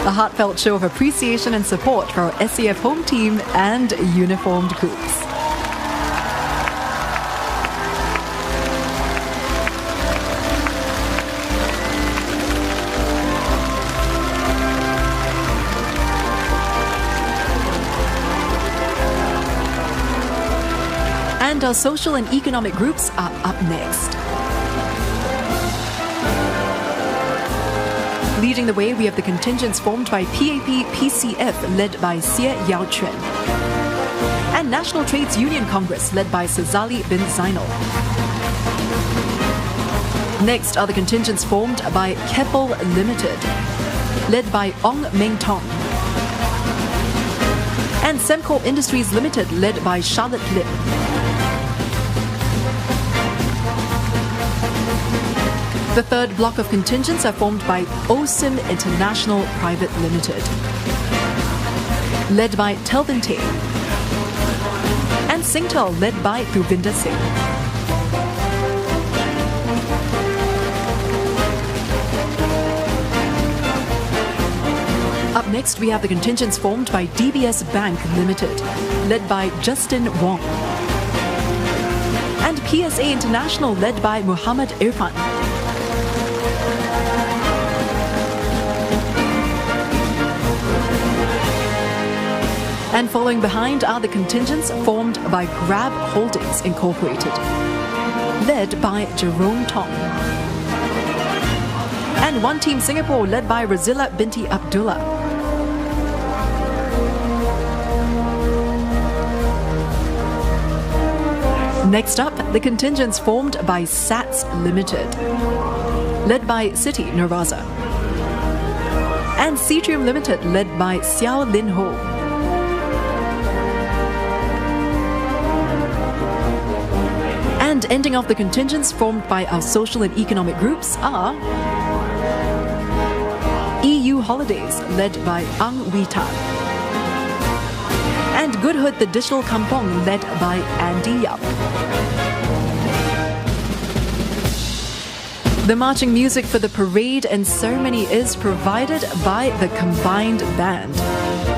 A heartfelt show of appreciation and support for our SAF home team and uniformed groups. And our social and economic groups are up next. Leading the way, we have the contingents formed by PAP-PCF, led by Xie Yao-Chuan, and National Trades Union Congress, led by Sazali bin Zainal. Next are the contingents formed by Keppel Limited, led by Ong Meng Tong, and Semco Industries Limited, led by Charlotte Lim. The third block of contingents are formed by OSIM International Private Limited, led by Telvin Tay, and Singtel, led by Thubinder Singh. Up next, we have the contingents formed by DBS Bank Limited, led by Justin Wong, and PSA International, led by Muhammad Irfan. And following behind are the contingents formed by Grab Holdings Incorporated, led by Jerome Tong, and One Team Singapore, led by Razila binti Abdullah. Next up, the contingents formed by SATS Limited, led by Siti Nuraza, and Citrium Limited, led by Xiao Lin Ho. And ending off the contingents formed by our social and economic groups are EU Holidays, led by Ang Wee Tan, and Goodhood the Digital Kampong, led by Andy Yap. The marching music for the parade and ceremony is provided by the Combined Band.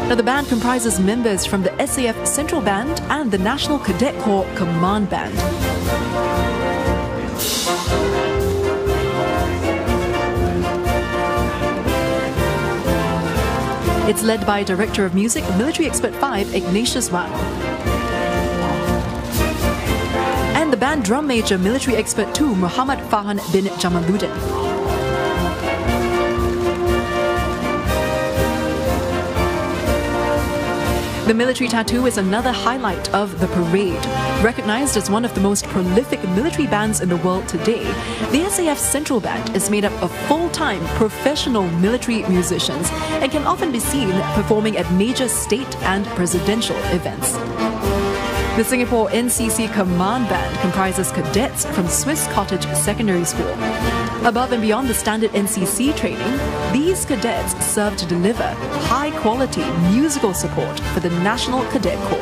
Now, the band comprises members from the SAF Central Band and the National Cadet Corps Command Band. It's led by Director of Music, Military Expert 5, Ignatius Wong. And the Band Drum Major, Military Expert 2, Muhammad Farhan bin Jamaluddin. The military tattoo is another highlight of the parade. Recognized as one of the most prolific military bands in the world today, the SAF Central Band is made up of full-time professional military musicians and can often be seen performing at major state and presidential events. The Singapore NCC Command Band comprises cadets from Swiss Cottage Secondary School. Above and beyond the standard NCC training, these cadets serve to deliver high-quality musical support for the National Cadet Corps.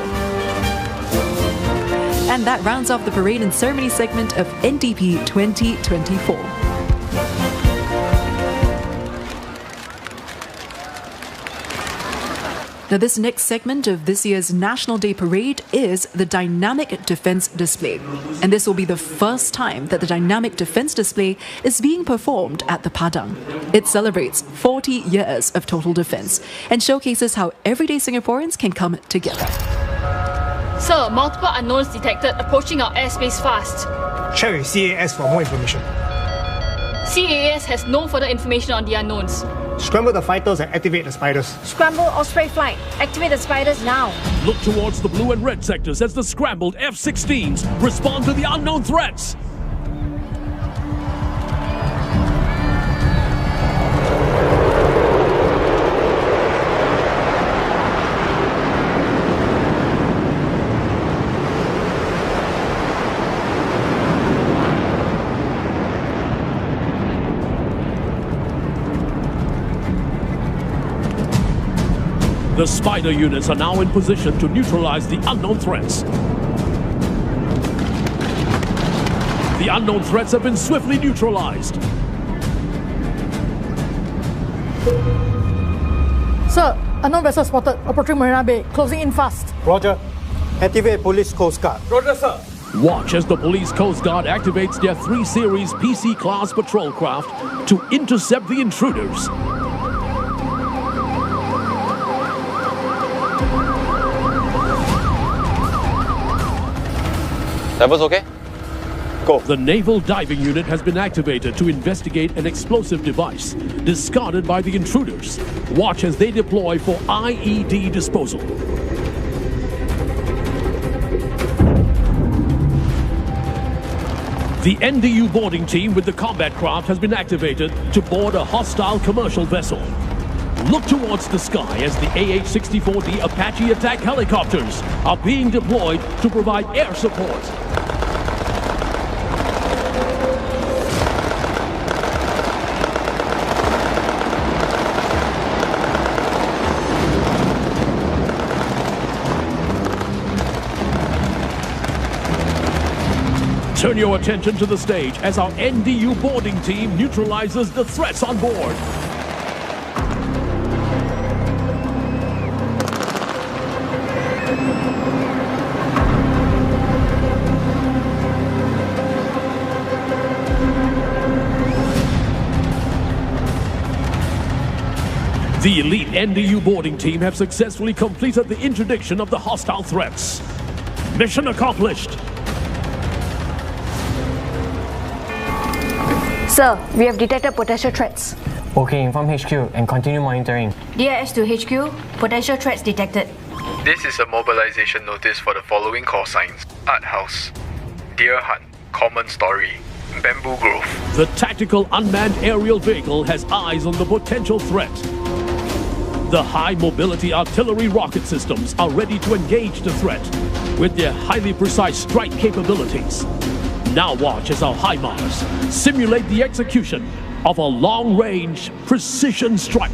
And that rounds off the parade and ceremony segment of NDP 2024. Now, this next segment of this year's National Day Parade is the Dynamic Defence Display. And this will be the first time that the Dynamic Defence Display is being performed at the Padang. It celebrates 40 years of total defence and showcases how everyday Singaporeans can come together. Sir, multiple unknowns detected approaching our airspace fast. Check with CAS for more information. CAS has no further information on the unknowns. Scramble the fighters and activate the spiders. Scramble Osprey flight. Activate the spiders now. Look towards the blue and red sectors as the scrambled F-16s respond to the unknown threats. The Spider units are now in position to neutralize the unknown threats. The unknown threats have been swiftly neutralized. Sir, unknown vessel spotted approaching Marina Bay, closing in fast. Roger. Activate Police Coast Guard. Roger, sir. Watch as the Police Coast Guard activates their 3 Series PC-class patrol craft to intercept the intruders. Levels okay? Go. The Naval Diving Unit has been activated to investigate an explosive device discarded by the intruders. Watch as they deploy for IED disposal. The NDU boarding team with the combat craft has been activated to board a hostile commercial vessel. Look towards the sky as the AH-64D Apache attack helicopters are being deployed to provide air support. Turn your attention to the stage as our NDU boarding team neutralizes the threats on board. The elite NDU boarding team have successfully completed the interdiction of the hostile threats. Mission accomplished. Sir, we have detected potential threats. Okay, inform HQ and continue monitoring. DIS to HQ, potential threats detected. This is a mobilization notice for the following call signs: Art House, Deer Hunt, Common Story, Bamboo Grove. The tactical unmanned aerial vehicle has eyes on the potential threat. The high-mobility artillery rocket systems are ready to engage the threat with their highly precise strike capabilities. Now watch as our HIMARS simulate the execution of a long-range precision strike.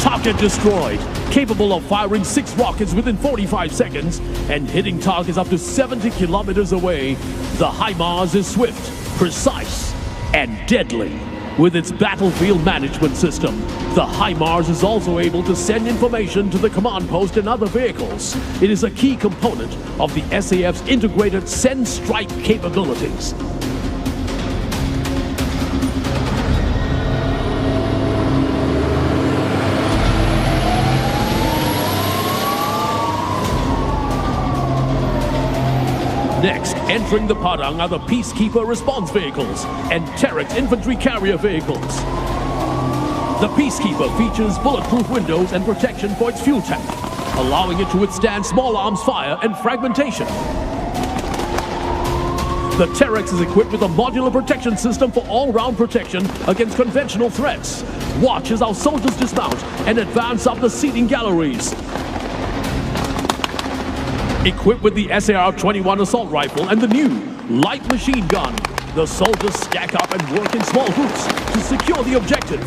Target destroyed, capable of firing 6 rockets within 45 seconds and hitting targets up to 70 kilometers away. The HIMARS is swift, precise, and deadly. With its battlefield management system, the HIMARS is also able to send information to the command post and other vehicles. It is a key component of the SAF's integrated send strike capabilities. Next, entering the Padang are the Peacekeeper response vehicles and Terrex infantry carrier vehicles. The Peacekeeper features bulletproof windows and protection for its fuel tank, allowing it to withstand small arms fire and fragmentation. The Terrex is equipped with a modular protection system for all-round protection against conventional threats. Watch as our soldiers dismount and advance up the seating galleries. Equipped with the SAR-21 assault rifle and the new light machine gun, the soldiers stack up and work in small groups to secure the objective.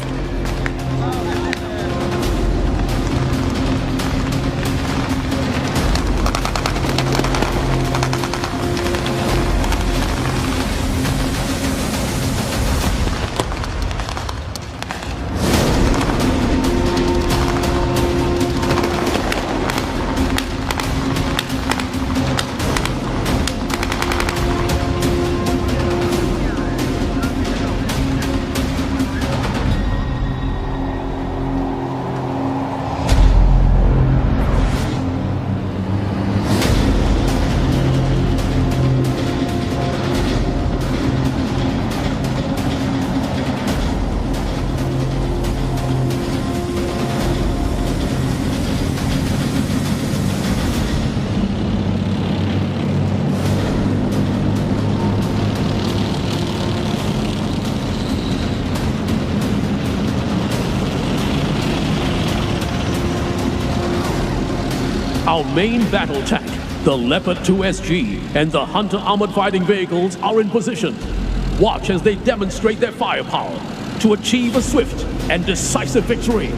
Our main battle tank, the Leopard 2 SG, and the Hunter armored fighting vehicles are in position. Watch as they demonstrate their firepower to achieve a swift and decisive victory.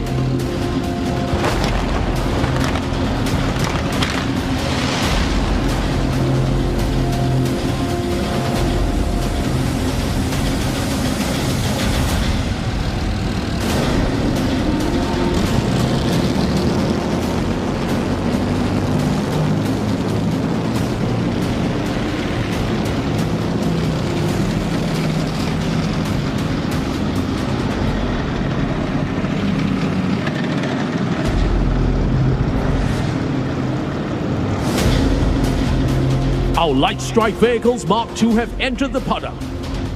Our light strike vehicles Mark II have entered the Padang.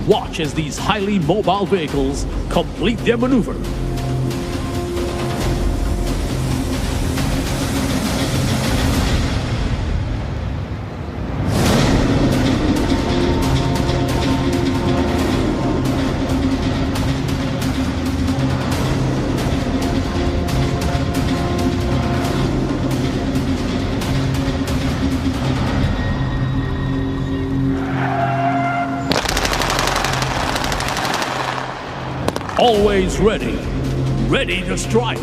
Watch as these highly mobile vehicles complete their maneuver. Always ready, ready to strike.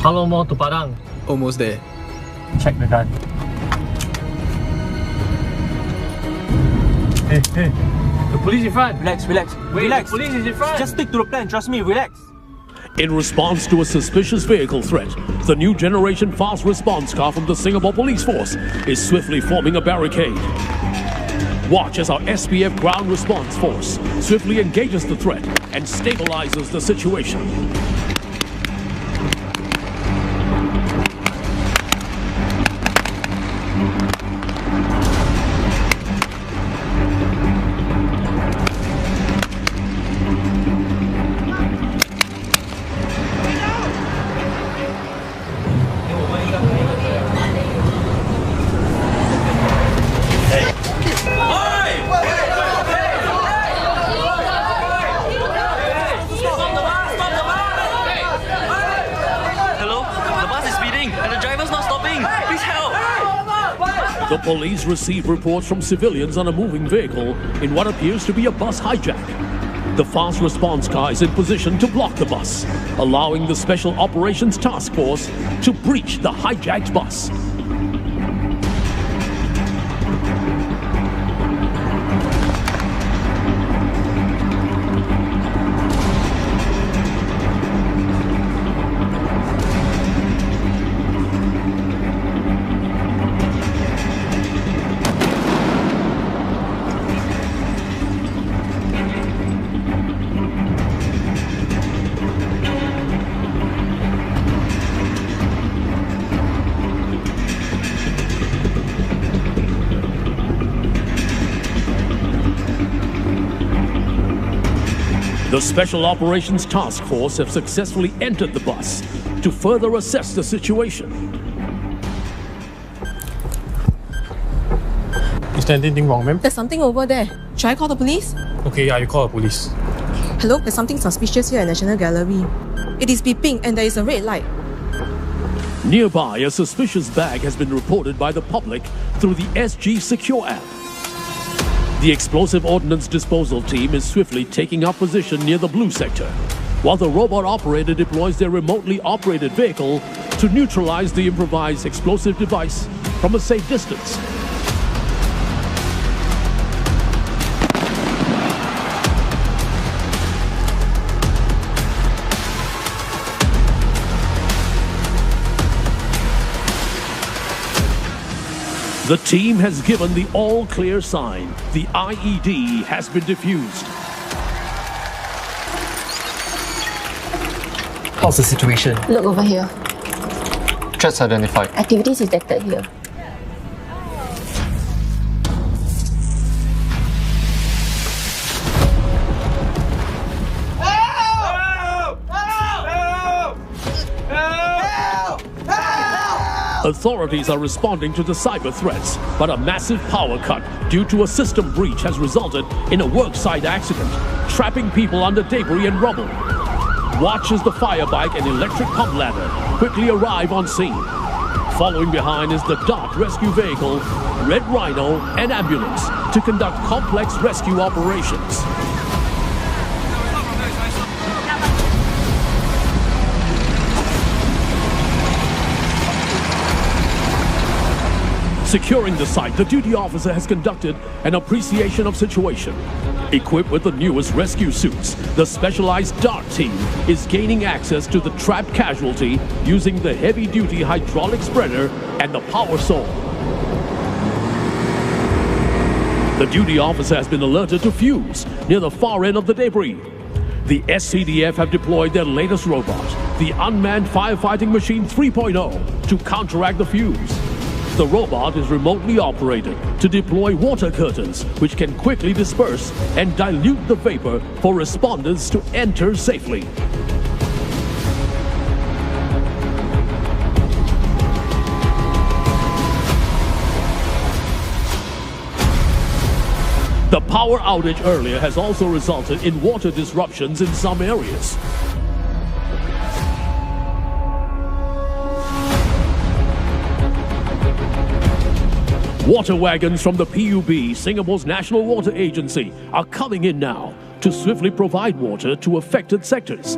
How long more to Padang? Almost there. Check the gun. Hey, hey. The police in front. Relax, relax. Wait, relax. The police is in front. Just stick to the plan. Trust me. Relax. In response to a suspicious vehicle threat, the new generation fast response car from the Singapore Police Force is swiftly forming a barricade. Watch as our SPF ground response force swiftly engages the threat and stabilizes the situation. The police receive reports from civilians on a moving vehicle in what appears to be a bus hijack. The fast response car is in position to block the bus, allowing the Special Operations Task Force to breach the hijacked bus. The Special Operations Task Force have successfully entered the bus to further assess the situation. Is there anything wrong, ma'am? There's something over there. Should I call the police? Okay, yeah, you call the police. Hello, there's something suspicious here at National Gallery. It is beeping and there is a red light. Nearby, a suspicious bag has been reported by the public through the SG Secure app. The explosive ordnance disposal team is swiftly taking up position near the blue sector, while the robot operator deploys their remotely operated vehicle to neutralize the improvised explosive device from a safe distance. The team has given the all-clear sign. The IED has been defused. How's the situation? Look over here. Threats identified. Activities detected here. Authorities are responding to the cyber threats, but a massive power cut due to a system breach has resulted in a worksite accident, trapping people under debris and rubble. Watch as the fire bike and electric pump ladder quickly arrive on scene. Following behind is the Dart rescue vehicle, Red Rhino, and ambulance to conduct complex rescue operations. Securing the site, the duty officer has conducted an appreciation of situation. Equipped with the newest rescue suits, the specialized DART team is gaining access to the trapped casualty using the heavy-duty hydraulic spreader and the power saw. The duty officer has been alerted to fuse near the far end of the debris. The SCDF have deployed their latest robot, the Unmanned Firefighting Machine 3.0, to counteract the fuse. The robot is remotely operated to deploy water curtains, which can quickly disperse and dilute the vapor for responders to enter safely. The power outage earlier has also resulted in water disruptions in some areas. Water wagons from the PUB, Singapore's National Water Agency, are coming in now to swiftly provide water to affected sectors.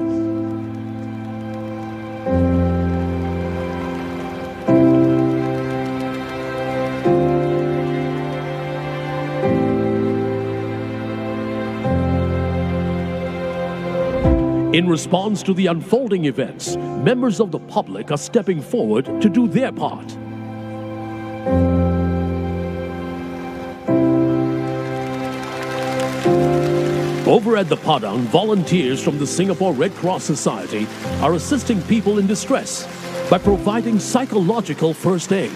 In response to the unfolding events, members of the public are stepping forward to do their part. Over at the Padang, volunteers from the Singapore Red Cross Society are assisting people in distress by providing psychological first aid.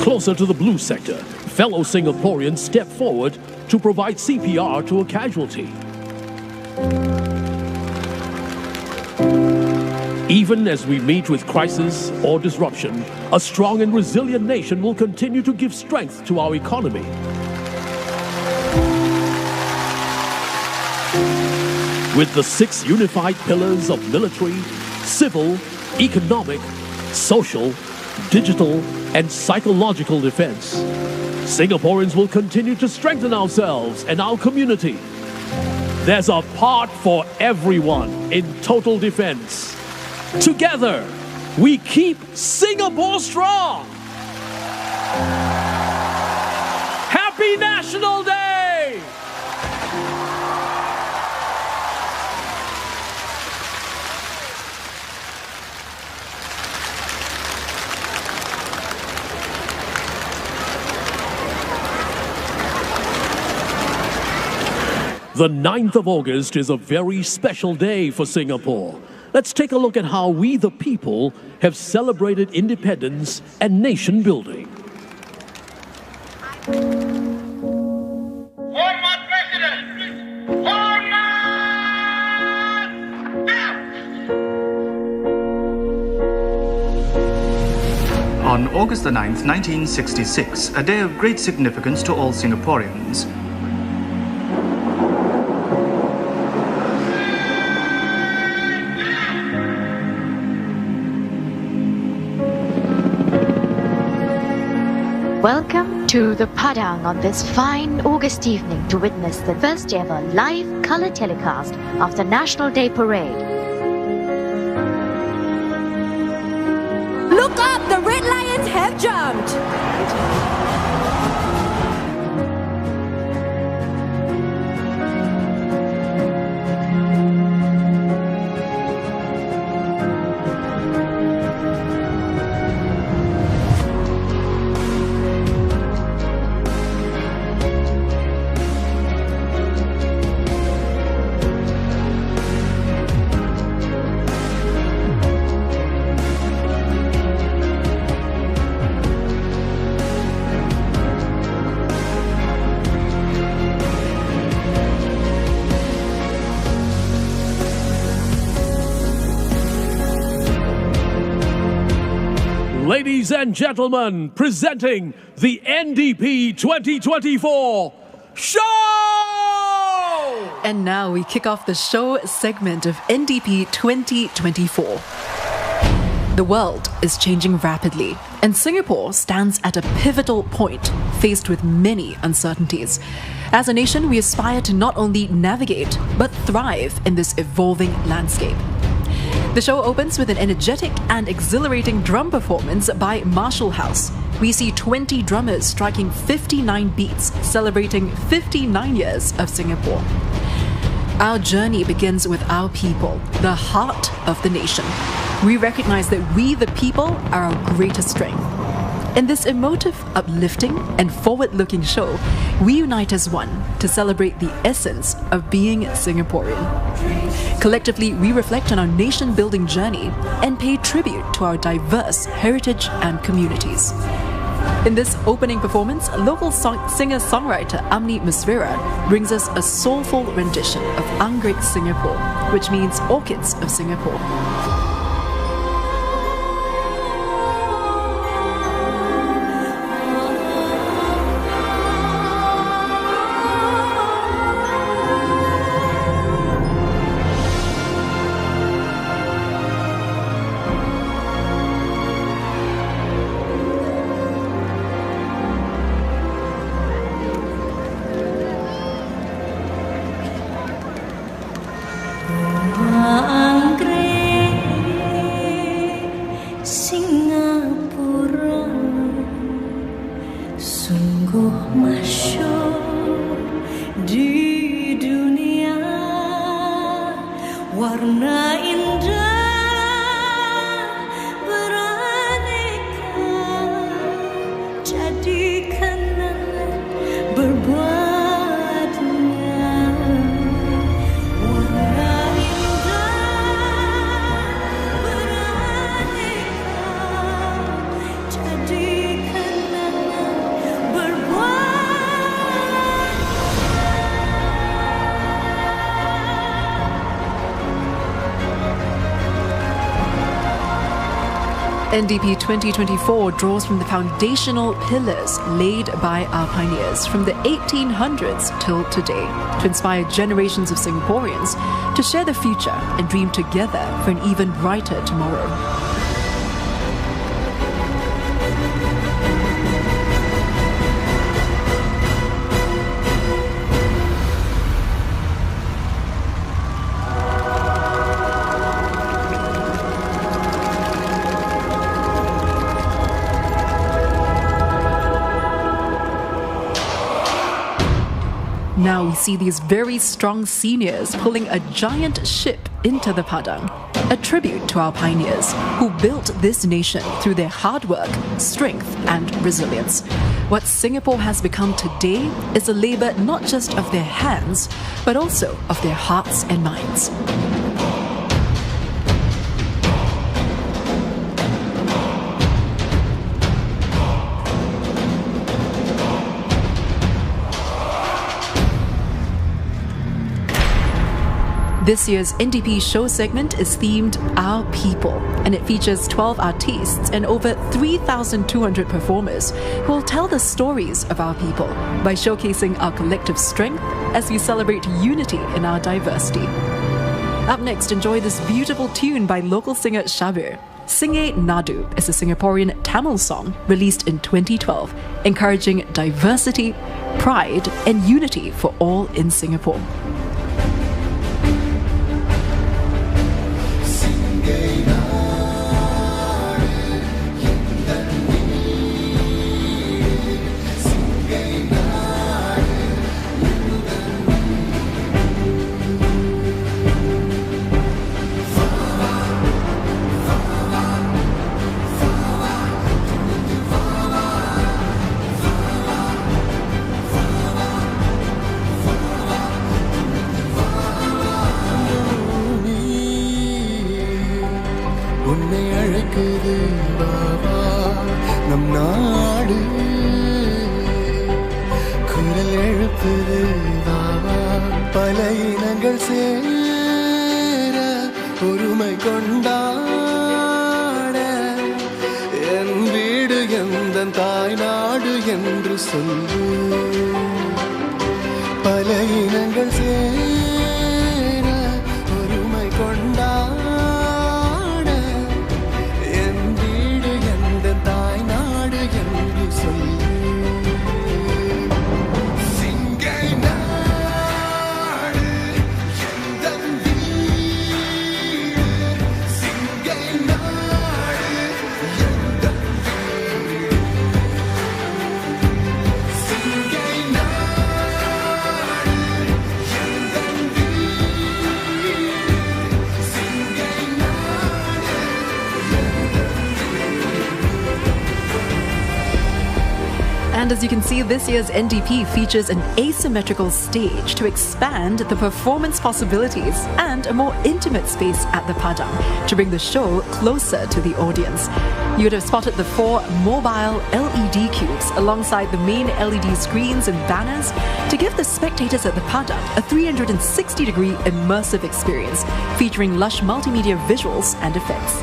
Closer to the blue sector, fellow Singaporeans step forward to provide CPR to a casualty. Even as we meet with crisis or disruption, a strong and resilient nation will continue to give strength to our economy. With the 6 unified pillars of military, civil, economic, social, digital, and psychological defense, Singaporeans will continue to strengthen ourselves and our community. There's a part for everyone in total defense. Together, we keep Singapore strong. Happy National Day! The 9th of August is a very special day for Singapore. Let's take a look at how we, the people, have celebrated independence and nation building. On August the 9th, 1966, a day of great significance to all Singaporeans. Welcome to the Padang on this fine August evening to witness the first ever live colour telecast of the National Day Parade. Look up! The Red Lions have jumped! Ladies and gentlemen, presenting the NDP 2024 show! And now we kick off the show segment of NDP 2024. The world is changing rapidly, and Singapore stands at a pivotal point, faced with many uncertainties. As a nation, we aspire to not only navigate, but thrive in this evolving landscape. The show opens with an energetic and exhilarating drum performance by Marshall House. We see 20 drummers striking 59 beats, celebrating 59 years of Singapore. Our journey begins with our people, the heart of the nation. We recognize that we, the people, are our greatest strength. In this emotive, uplifting, and forward-looking show, we unite as one to celebrate the essence of being Singaporean. Collectively, we reflect on our nation-building journey and pay tribute to our diverse heritage and communities. In this opening performance, local singer-songwriter Amni Musfira brings us a soulful rendition of Anggrek Singapore, which means orchids of Singapore. NDP 2024 draws from the foundational pillars laid by our pioneers from the 1800s till today to inspire generations of Singaporeans to share the future and dream together for an even brighter tomorrow. Now we see these very strong seniors pulling a giant ship into the Padang, a tribute to our pioneers who built this nation through their hard work, strength and resilience. What Singapore has become today is a labour not just of their hands, but also of their hearts and minds. This year's NDP show segment is themed Our People, and it features 12 artistes and over 3,200 performers who will tell the stories of our people by showcasing our collective strength as we celebrate unity in our diversity. Up next, enjoy this beautiful tune by local singer Shabir. Singe Nadu is a Singaporean Tamil song released in 2012, encouraging diversity, pride, and unity for all in Singapore. And as you can see, this year's NDP features an asymmetrical stage to expand the performance possibilities and a more intimate space at the Padang to bring the show closer to the audience. You would have spotted the 4 mobile LED cubes alongside the main LED screens and banners to give the spectators at the Padang a 360-degree immersive experience featuring lush multimedia visuals and effects.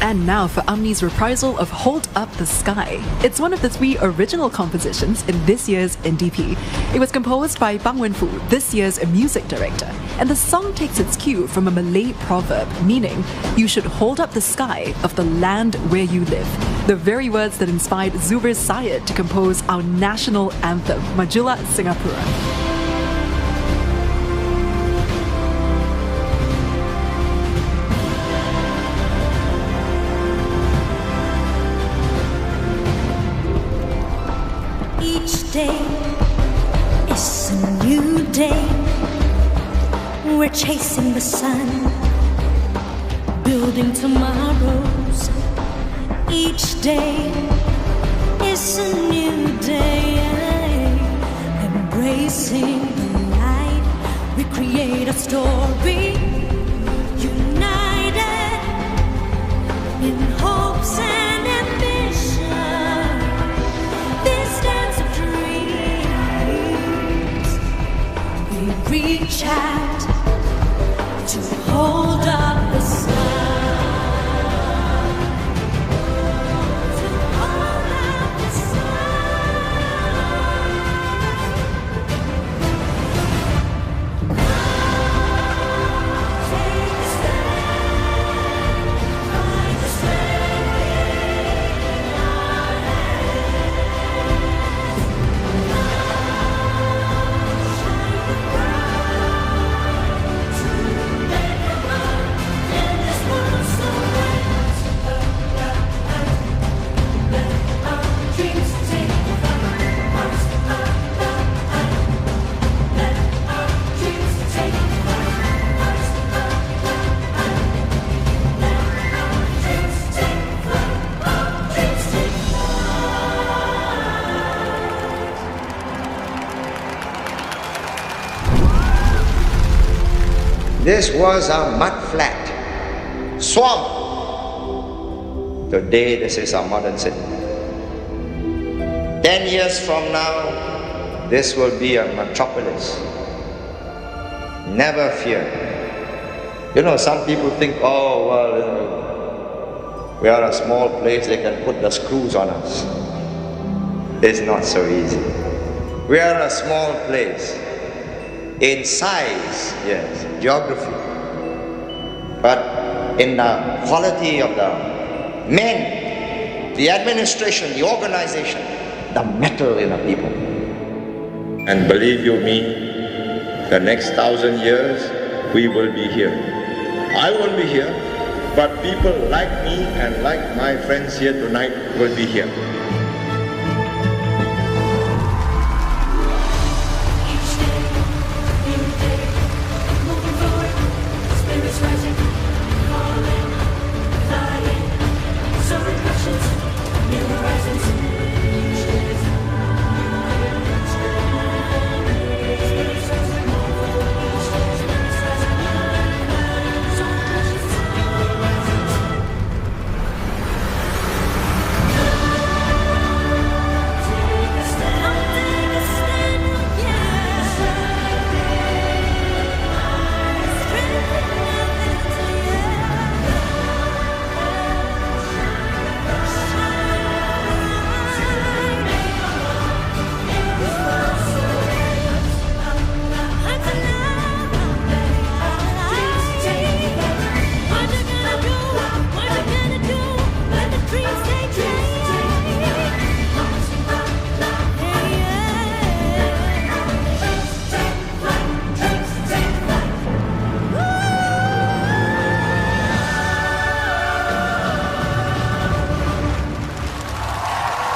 And now for Amni's reprisal of Hold Up the Sky. It's one of the 3 original compositions in this year's NDP. It was composed by Bang Wenfu, this year's music director. And the song takes its cue from a Malay proverb, meaning, you should hold up the sky of the land where you live. The very words that inspired Zubir Syed to compose our national anthem, Majulah Singapura. Day is a new day. We're chasing the sun, building tomorrows. Each day is a new day. Embracing the light, we create a story. United in hopes and ambition. This dance of dreams, we reach out to hold up the sky. This was a mud flat, swamp. Today, this is a modern city. 10 years from now, this will be a metropolis. Never fear. You know, some people think, oh, well, we are a small place, they can put the screws on us. It's not so easy. We are a small place. In size, yes, geography. But in the quality of the men, the administration, the organization, the metal in the people. And believe you me, the next 1,000 years, we will be here. I won't be here, but people like me and like my friends here tonight will be here.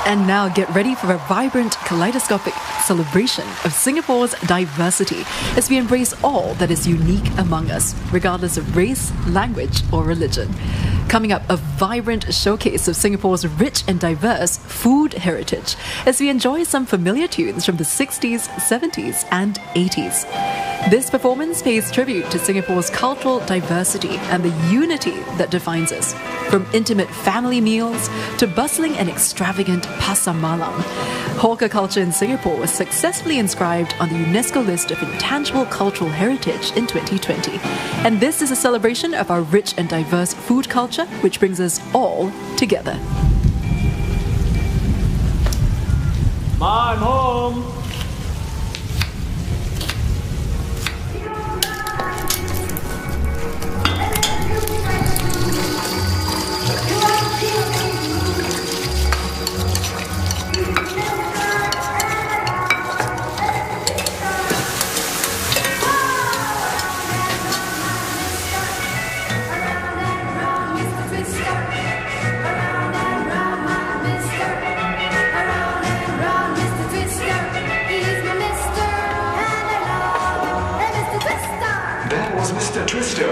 And now get ready for a vibrant, kaleidoscopic celebration of Singapore's diversity as we embrace all that is unique among us, regardless of race, language, or religion. Coming up, a vibrant showcase of Singapore's rich and diverse food heritage as we enjoy some familiar tunes from the 60s, 70s, and 80s. This performance pays tribute to Singapore's cultural diversity and the unity that defines us. From intimate family meals to bustling and extravagant pasar malam, hawker culture in Singapore was successfully inscribed on the UNESCO list of intangible cultural heritage in 2020. And this is a celebration of our rich and diverse food culture, which brings us all together. Ma, I'm home.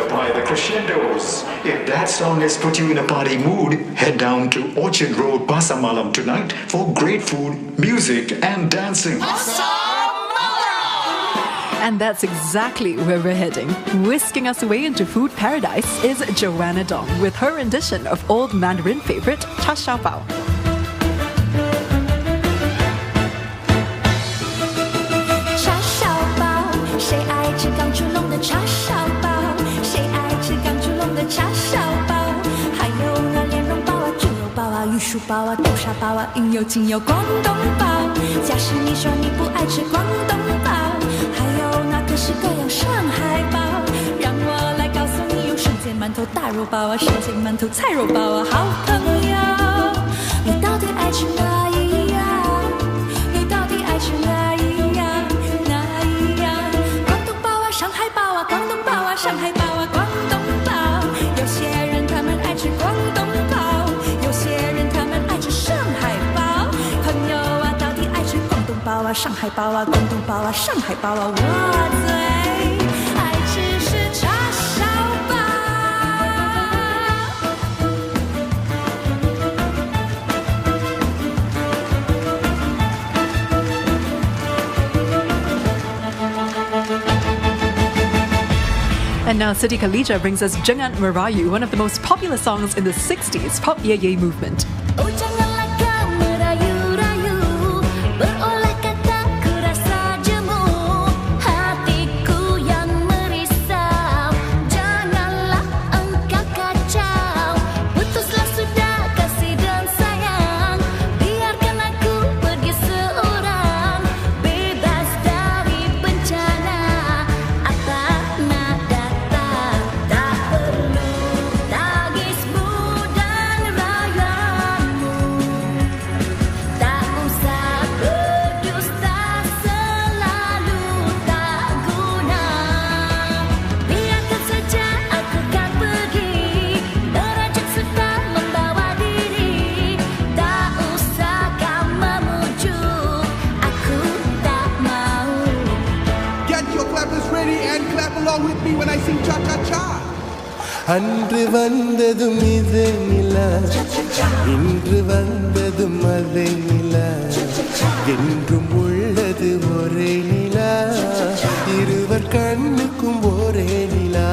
By the Crescendos. If that song has put you in a party mood, head down to Orchard Road, Pasar Malam tonight for great food, music, and dancing. And that's exactly where we're heading. Whisking us away into food paradise is Joanna Dong with her rendition of old Mandarin favorite Cha Shao Bao. Cha Shao Bao， 谁爱吃刚出笼的叉烧包？谁爱吃刚出笼的叉烧包？还有那莲蓉包啊、猪肉包啊、玉薯包啊、豆沙包啊，应有尽有广东包。假使你说你不爱吃广东包，还有那各式各样上海包，让我来告诉你，有生煎馒头大肉包啊，生煎馒头菜肉包啊，好朋友，你到底爱吃哪一样？你到底爱吃哪一样？哪一样？广东包啊，上海包啊，广东包啊，上海包啊，广东包。有些人他们爱吃广东包，有些人他们爱吃上海包。朋友啊，到底爱吃广东包啊，上海包啊，广东包啊，上海包啊？我最爱吃是叉烧包。And And now Siti Khalijah brings us Jangan Merayu, one of the most popular songs in the 60s pop yeye movement. Oh janganlah kau merayu-rayu, beroleh kataku rasa jemu, hatiku yang merisau, janganlah engkau kacau, putuslah sudah kasih dan sayang, biarkan aku pergi seorang, bebas dari bencana, apa nak datang, tak perlu tangismu dan rayaanmu, tak usah berdusta selalu tak guna, biarkan saja aku kan pergi, derajat serta membawa diri, tak usah kau memujuk, aku tak mau. Get your clappers ready and clap along with me when I sing cha-cha-cha. அன்று வந்ததும் இதே நிலா, இன்று வந்ததும் அதே நிலா, என்றும் உள்ளது ஒரே நிலா, இருவர் கண்ணுக்கும் ஒரே நிலா,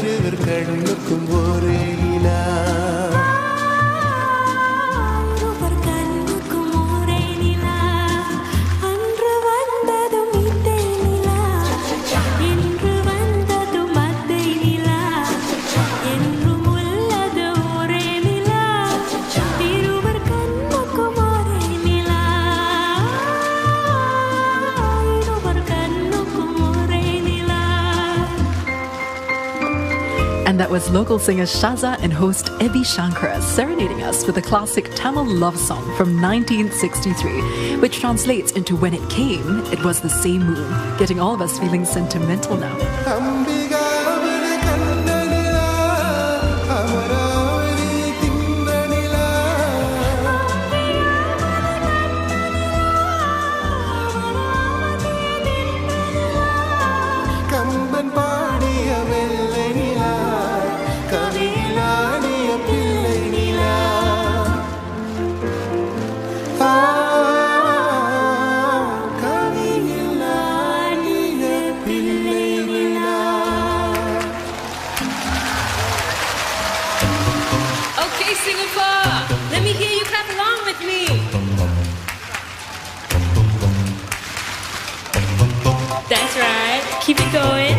இருவர் கண்ணுக்கும் ஒரே நிலா. இருவர் கண்ணுக்கும் ஒரே நிலா, அன்று வந்ததும் இதே நிலா, இன்று வந்ததும் அதே நிலா, என்றும் உள்ளது ஒரே நிலா, இருவர் கண்ணுக்கும் ஒரே நிலா, இருவர் கண்ணுக்கும் ஒரே நிலா. And that was local singer Shaza and host Ebi Shankara serenading us with a classic Tamil love song from 1963, which translates into When It Came, It Was the Same Moon, getting all of us feeling sentimental now. Ambikavathi கண்ட நிலா, அமராவதி தின்ற நிலா, கம்பன் பாடிய வெள்ளை நிலா, கவியிலாடிய பிள்ளை நிலா, கவியிலாடிய பிள்ளை நிலா. Okay, Singapore, let me hear you clap along with me. That's right, keep it going.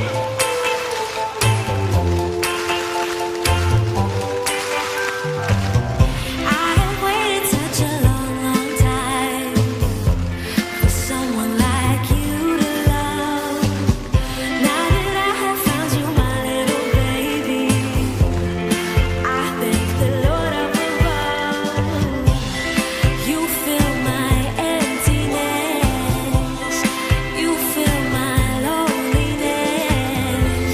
I have waited such a long, long time for someone like you to love. Now that I have found you, my little baby, I thank the Lord up above. You fill my emptiness, you fill my loneliness,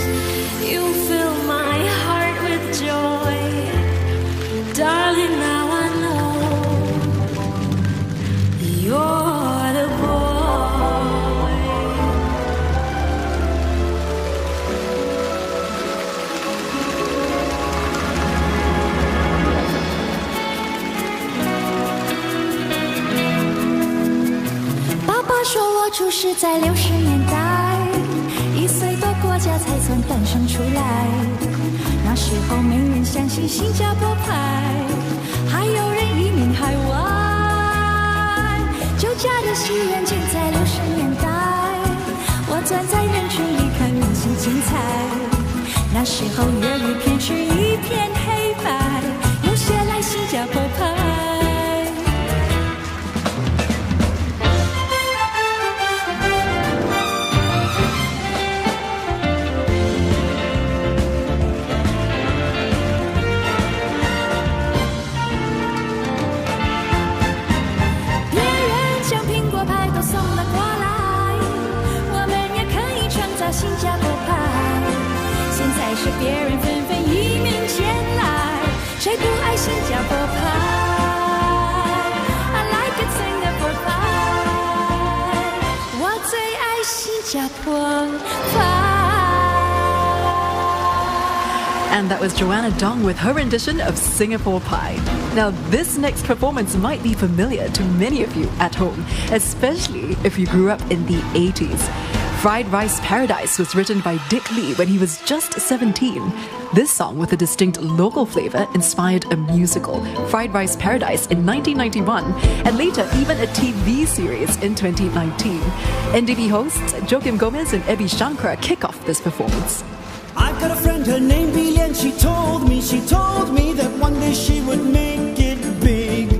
you fill my heart with joy. Darling, now I know you're the boy.爸爸说我出世在60年代，1岁多国家才算诞生出来。那时候没人相信新加坡派，还有人移民海外。酒驾的戏院建在60年代，我站在人群里看人性精彩。那时候粤语片是一片黑白，有些来新加坡派。别人将苹果派都送了过来，我们也可以创造新加坡派。现在是别人纷纷移民前来，谁不爱新加坡派？I like it Singapore pie，我最爱新加坡派。And that was Joanna Dong with her rendition of Singapore Pie. Now, this next performance might be familiar to many of you at home, especially if you grew up in the 80s. Fried Rice Paradise was written by Dick Lee when he was just 17. This song, with a distinct local flavour, inspired a musical, Fried Rice Paradise, in 1991, and later even a TV series in 2019. NDP hosts Joaquim Gomez and Ebi Shankar kick off this performance. I've got a friend, her name Billy, and she told me that one day she would make it big.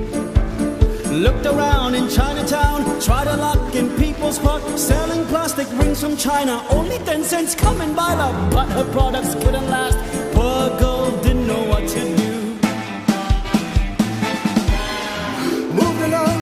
Looked around in Chinatown, tried her luck in People's Park, selling plastic rings from China, only 10 cents coming by luck, but her products couldn't last. Poor girl didn't know what to do. Moved along.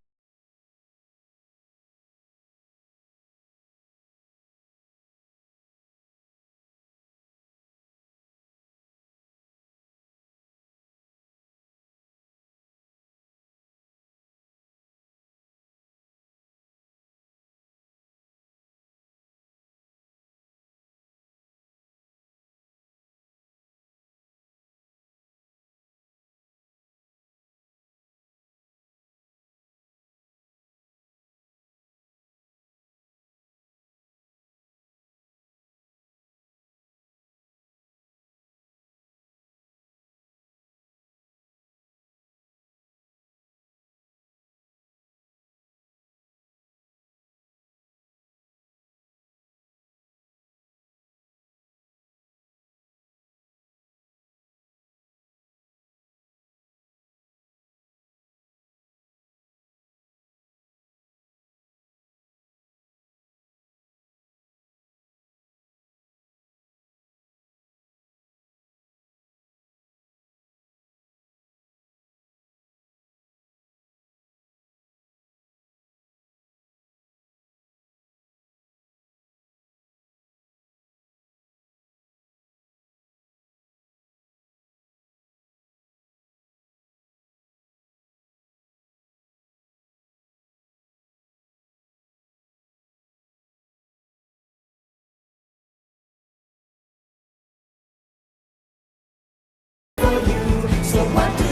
So what do?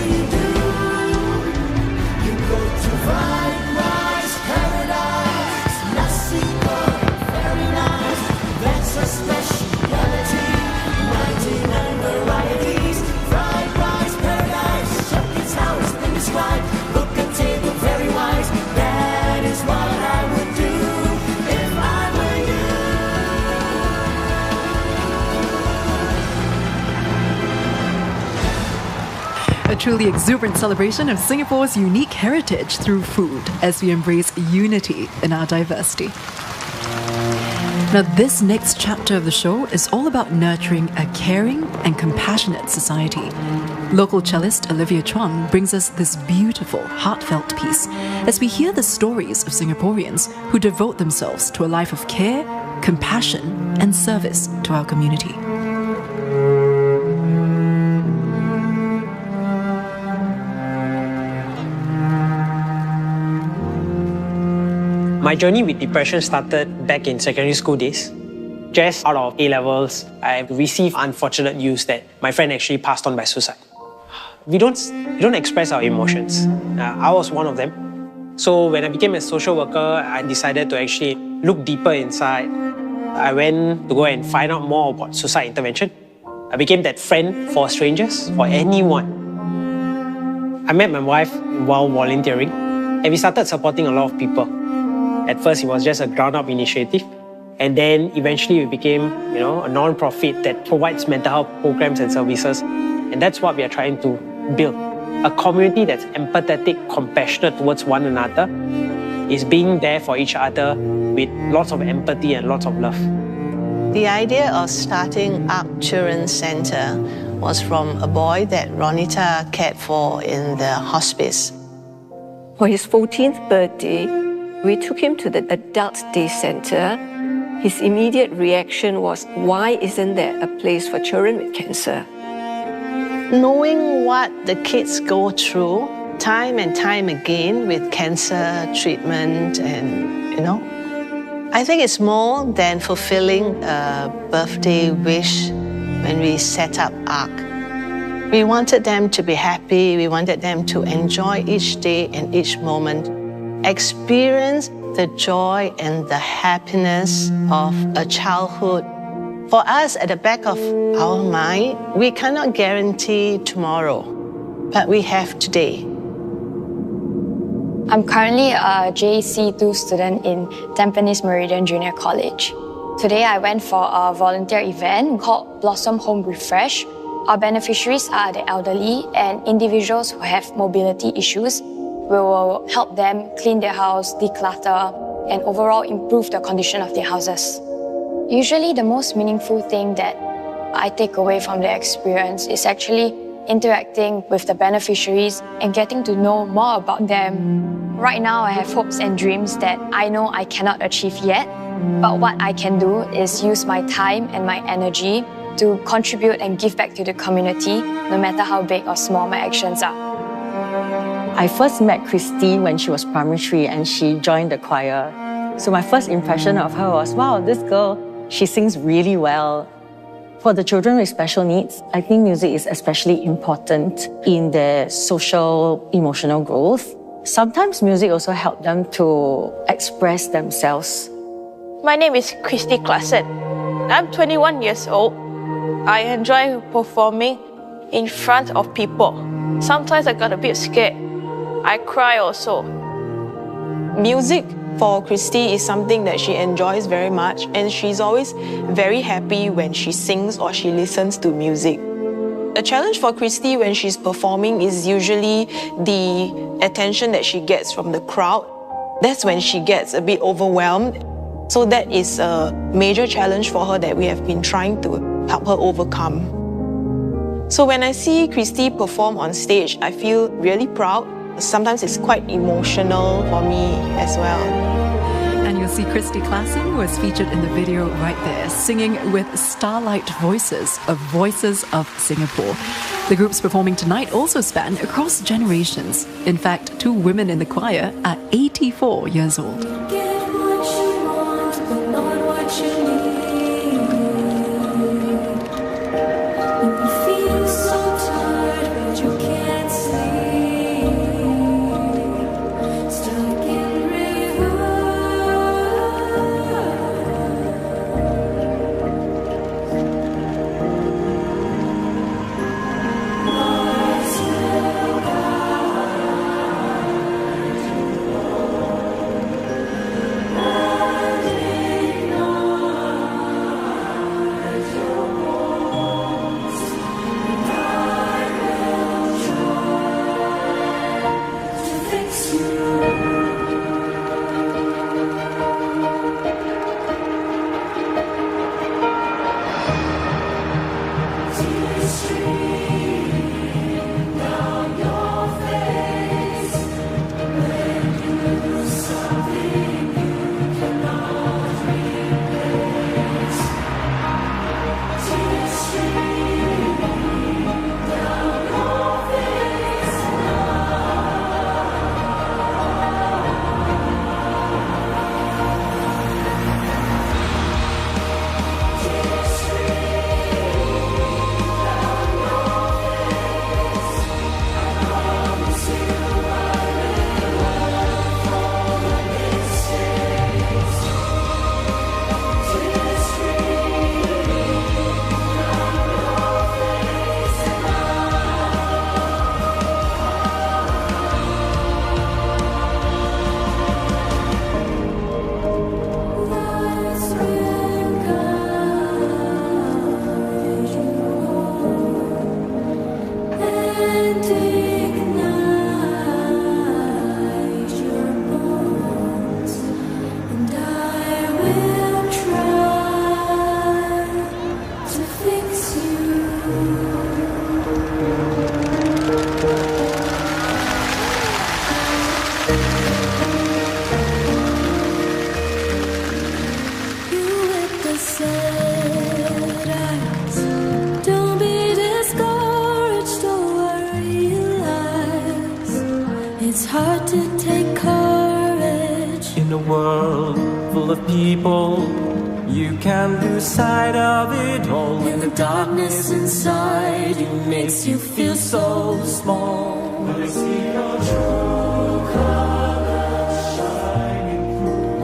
You go to Fried Rice Paradise. Nasi goreng, very nice. That's a speciality. 99 varieties. Fried Rice Paradise. Check its how it's been described. Book a table, very wise. That is what I would do if I were you. A truly exuberant celebration of Singapore's unique heritage through food as we embrace unity in our diversity. Now, this next chapter of the show is all about nurturing a caring and compassionate society. Local cellist Olivia Chuang brings us this beautiful, heartfelt piece as we hear the stories of Singaporeans who devote themselves to a life of care, compassion, and service to our community. My journey with depression started back in secondary school days. Just out of A-levels, I received unfortunate news that my friend actually passed on by suicide. We don't express our emotions. I was one of them. So when I became a social worker, I decided to actually look deeper inside. I went to go and find out more about suicide intervention. I became that friend for strangers, for anyone. I met my wife while volunteering, and we started supporting a lot of people. At first, it was just a ground-up initiative. And then eventually we became, a non-profit that provides mental health programs and services. And that's what we are trying to build. A community that's empathetic, compassionate towards one another, is being there for each other with lots of empathy and lots of love. The idea of starting up Children's Center was from a boy that Ronita cared for in the hospice. For his 14th birthday, we took him to the Adult Day Center. His immediate reaction was, why isn't there a place for children with cancer? Knowing what the kids go through time and time again with cancer treatment and, I think it's more than fulfilling a birthday wish when we set up ARC. We wanted them to be happy, we wanted them to enjoy each day and each moment, experience the joy and the happiness of a childhood. For us, at the back of our mind, we cannot guarantee tomorrow, but we have today. I'm currently a JC2 student in Tampines Meridian Junior College. Today I went for a volunteer event called Blossom Home Refresh. Our beneficiaries are the elderly and individuals who have mobility issues. We will help them clean their house, declutter, and overall improve the condition of their houses. Usually the most meaningful thing that I take away from the experience is actually interacting with the beneficiaries and getting to know more about them. Right now I have hopes and dreams that I know I cannot achieve yet, but what I can do is use my time and my energy to contribute and give back to the community, no matter how big or small my actions are. I first met Christy when she was primary 3 and she joined the choir. So my first impression of her was, wow, this girl, she sings really well. For the children with special needs, I think music is especially important in their social, emotional growth. Sometimes music also helps them to express themselves. My name is Christy Klassen. I'm 21 years old. I enjoy performing in front of people. Sometimes I got a bit scared. I cry also. Music for Christy is something that she enjoys very much, and she's always very happy when she sings or she listens to music. The challenge for Christy when she's performing is usually the attention that she gets from the crowd. That's when she gets a bit overwhelmed. So that is a major challenge for her that we have been trying to help her overcome. So when I see Christy perform on stage, I feel really proud. Sometimes it's quite emotional for me as well. And you'll see Christy Klassen was featured in the video right there, singing with Starlight Voices of Voices of Singapore. The groups performing tonight also span across generations. In fact, 2 women in the choir are 84 years old. It's hard to take courage in a world full of people. You can lose sight of it all, and the darkness inside you makes you feel so small. When I see your true colors shining through,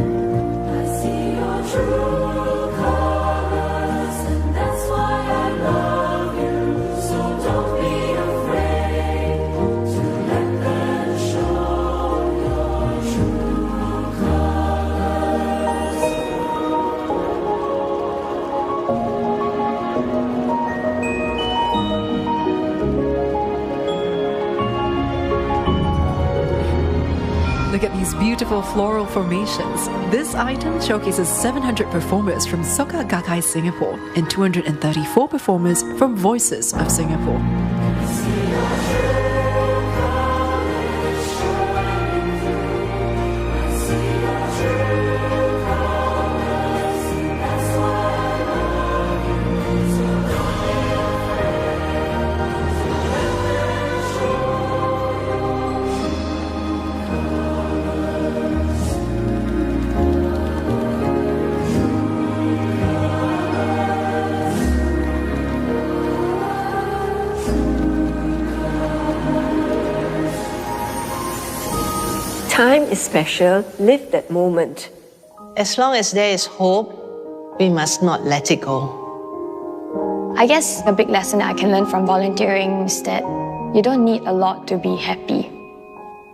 these beautiful floral formations. This item showcases 700 performers from Soka Gakkai Singapore and 234 performers from Voices of Singapore. Time is special, live that moment. As long as there is hope, we must not let it go. I guess a big lesson I can learn from volunteering is that you don't need a lot to be happy.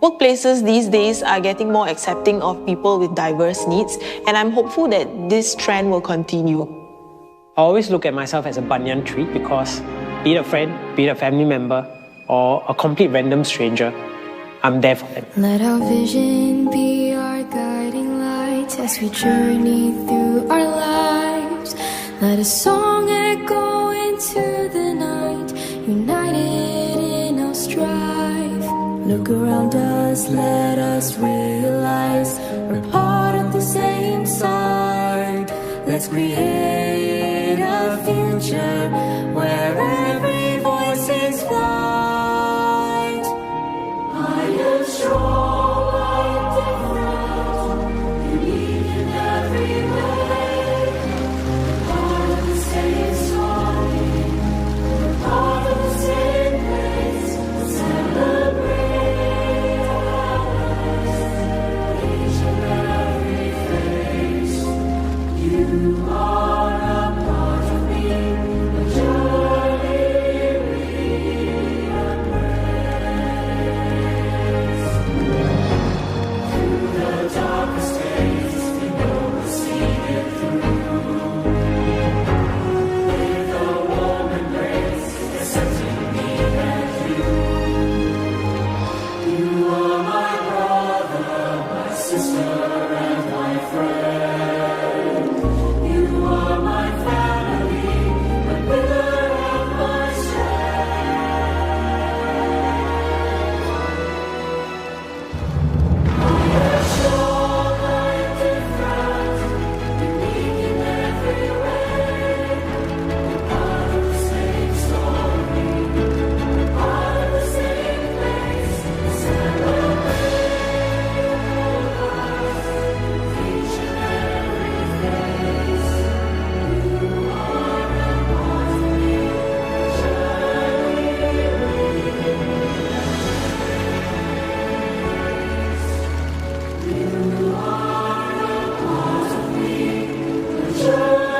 Workplaces these days are getting more accepting of people with diverse needs, and I'm hopeful that this trend will continue. I always look at myself as a banyan tree because be it a friend, be it a family member, or a complete random stranger, I'm there for them. Let our vision be our guiding light as we journey through our lives. Let a song echo into the night, united in our strive. Look around us, let us realize we're part of the same side. Let's create a future where every voice is flight. I am strong, I am different, unique in every way. Part of the same story, part of the same place. Celebrate our lives, each and every face. You are a part of me, a journey we embrace. Through the darkest days, we know we'll see it through. With a warm embrace, accepting me and you. You are my brother, my sister, and my friend. You are my family, the pillar of my strength. I am strong, I am different, unique in every way. Part of the same story, part of the same place. Celebrate our lives, each and every face. You are a part of me, journey we embrace. You are a part of me, the journey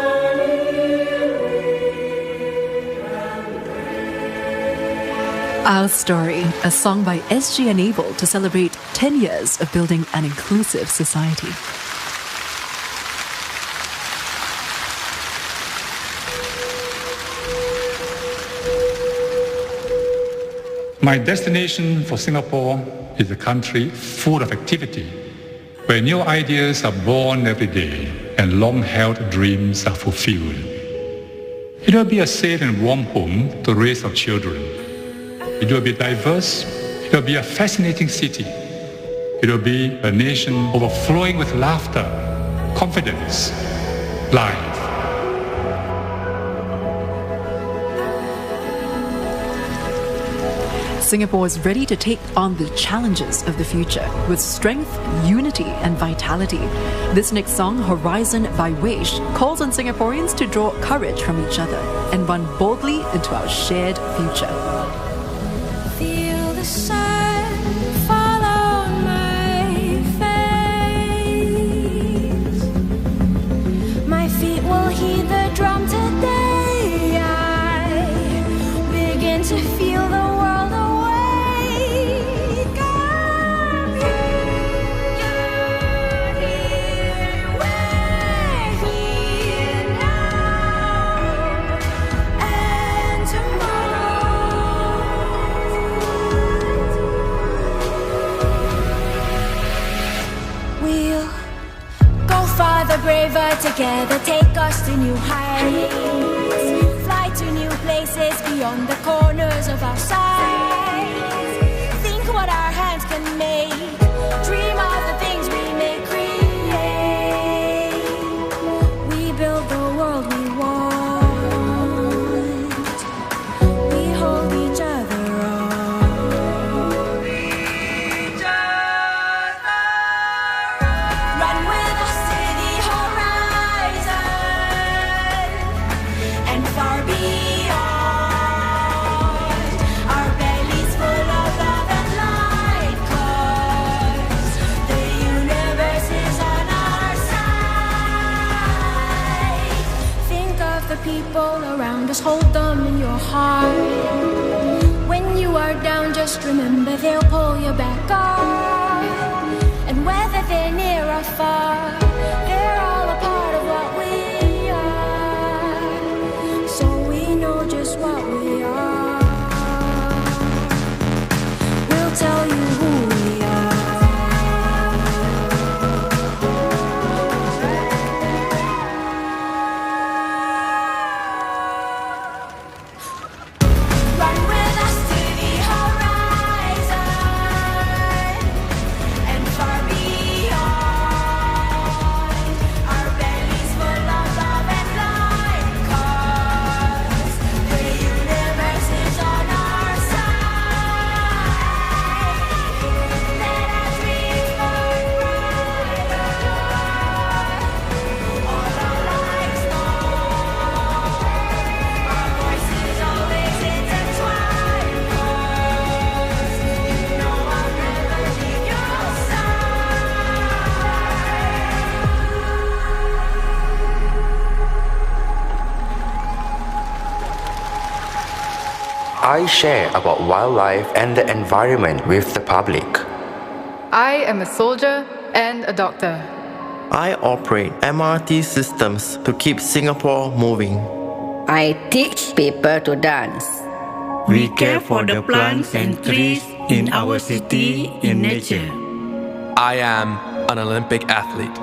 Our Story, a song by SG Enable to celebrate 10 years of building an inclusive society. My destination for Singapore is a country full of activity, where new ideas are born every day and long-held dreams are fulfilled. It will be a safe and warm home to raise our children. It will be diverse. It will be a fascinating city. It will be a nation overflowing with laughter, confidence, life. Singapore is ready to take on the challenges of the future with strength, unity, and vitality. This next song, Horizon by Wish, calls on Singaporeans to draw courage from each other and run boldly into our shared future. Feel the sun fall on my face. My feet will heed the drum today. I begin to feel the world awake. I'm here, we're here now and tomorrow. We'll go farther, braver together, take us to new heights. Fly to new places beyond the corners of our sights. Think what our hands can make. Dream of the things we may create. We build the world we want. We hold each other up. Run with us to the horizon and far beyond. Our bellies full of love and light, 'cause the universe is on our side. Think of the people around us, hold them in your heart. When you are down, just remember they'll pull you back up. And whether they're near or far, they're all a part of what we are. So we know just what we are. We'll tell you who we Run with us to the horizon and far beyond. Our bellies full of love and light, 'cause the universe is on our side. Let our dreams burn brighter. All our lives long. Our voices always intertwine, 'cause you know I'll never leave your I share about wildlife and the environment with the public. I am a soldier and a doctor. I operate MRT systems to keep Singapore moving. I teach people to dance. We care for the plants and trees in our city in nature. I am an Olympic athlete.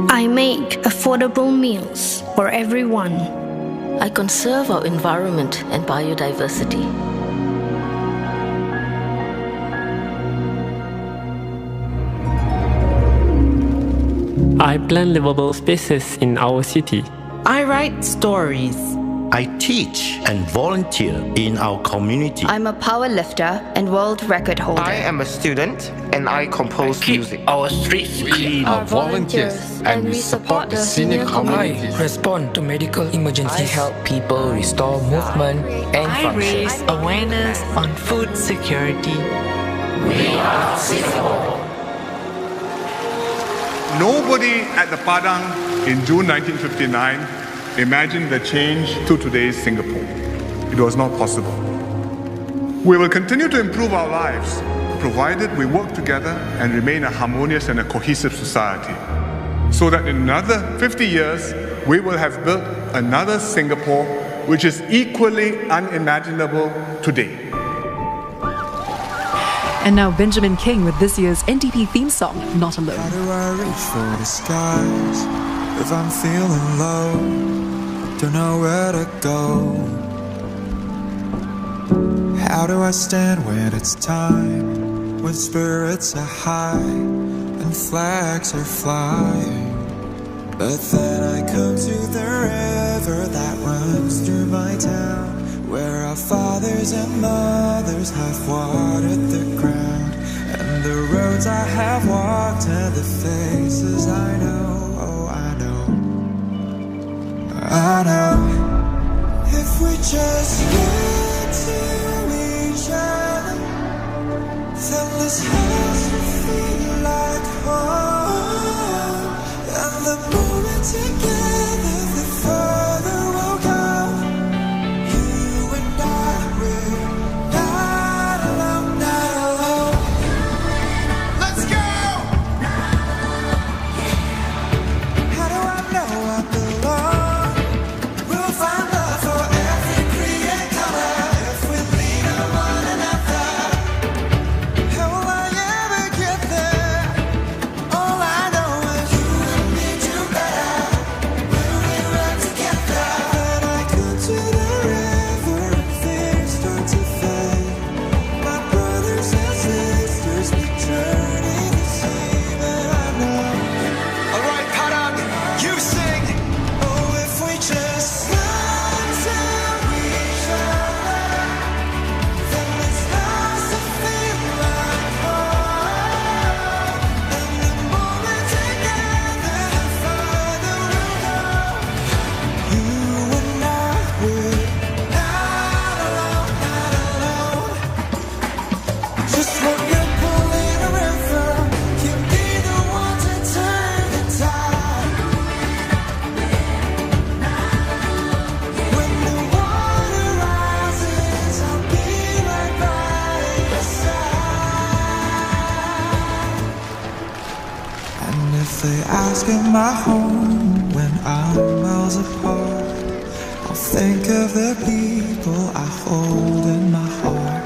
I make affordable meals for everyone. I conserve our environment and biodiversity. I plant livable spaces in our city. I write stories. I teach and volunteer in our community. I'm a power lifter and world record holder. I am a student and I compose music. Our streets clean. We are volunteers and we support the senior community. I respond to medical emergencies. I help people restore movement and I function. raise awareness on food security. We are Singapore. Nobody at the Padang in June 1959 imagined the change to today's Singapore. It was not possible. We will continue to improve our lives, provided we work together and remain a harmonious and a cohesive society, so that in another 50 years, we will have built another Singapore which is equally unimaginable today. And now Benjamin Kheng with this year's NDP theme song, Not Alone. How do I reach for the skies if I'm feeling low? Don't know where to go. How do I stand when it's time, when spirits are high and flags are flying? But then I come to the river that runs through my town, where our fathers and mothers have watered the ground, and the roads I have walked and the faces I know, oh I know, I know. If we just get to each other, then this house will feel like home, and the more we're together, the further we'll go. How will I And if they ask in my home when I'm miles apart, I'll think of the people I hold in my heart,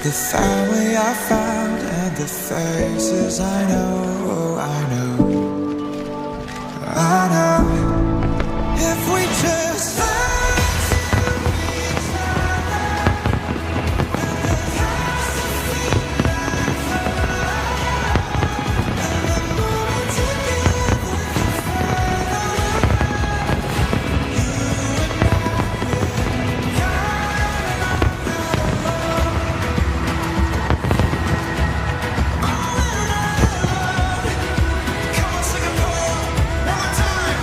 the family I found and the faces I know, I know. If we just learn to each other, then the past will feel like forever, and the moment together gets further. You and come on, sing a poem one more time.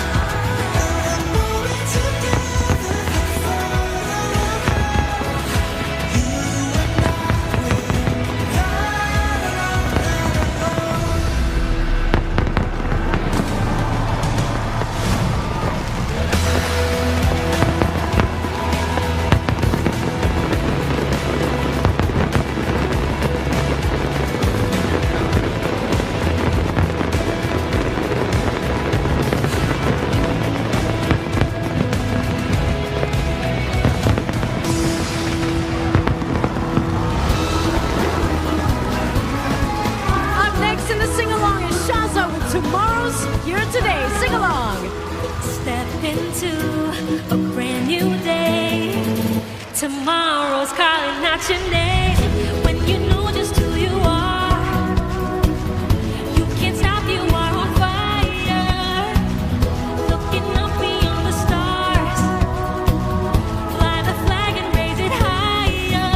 Tomorrow's Here Today. Sing along. Step into a brand new day. Tomorrow's calling out your name. When you know just who you are, you can't stop, you are on fire. Looking up beyond the stars, fly the flag and raise it higher,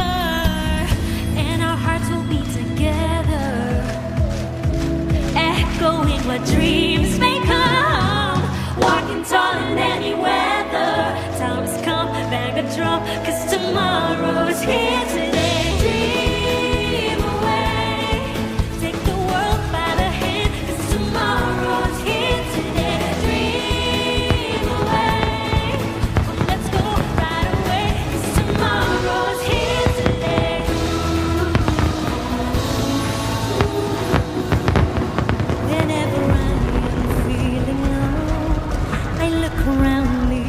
and our hearts will be together, echoing what dreams may come, walking tall in any weather. Time has come, bang a drum, 'cause tomorrow's here today. Dream away, take the world by the hand, 'cause tomorrow's here today. Dream away, let's go right away, 'cause tomorrow's here today. Whenever I'm feeling low, I look around me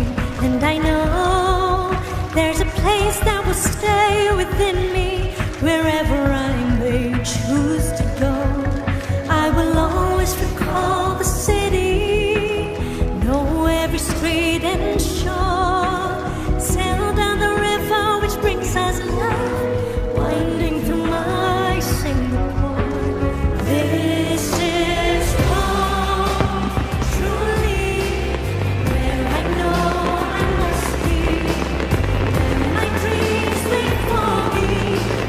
and I know there's a place that will stay within me. Wherever I may choose to go, I will always recall the city, know every street and shore, sail down the river which brings us love, winding through my Singapore. This is home, truly, where I know I must be, where my dreams wait for me,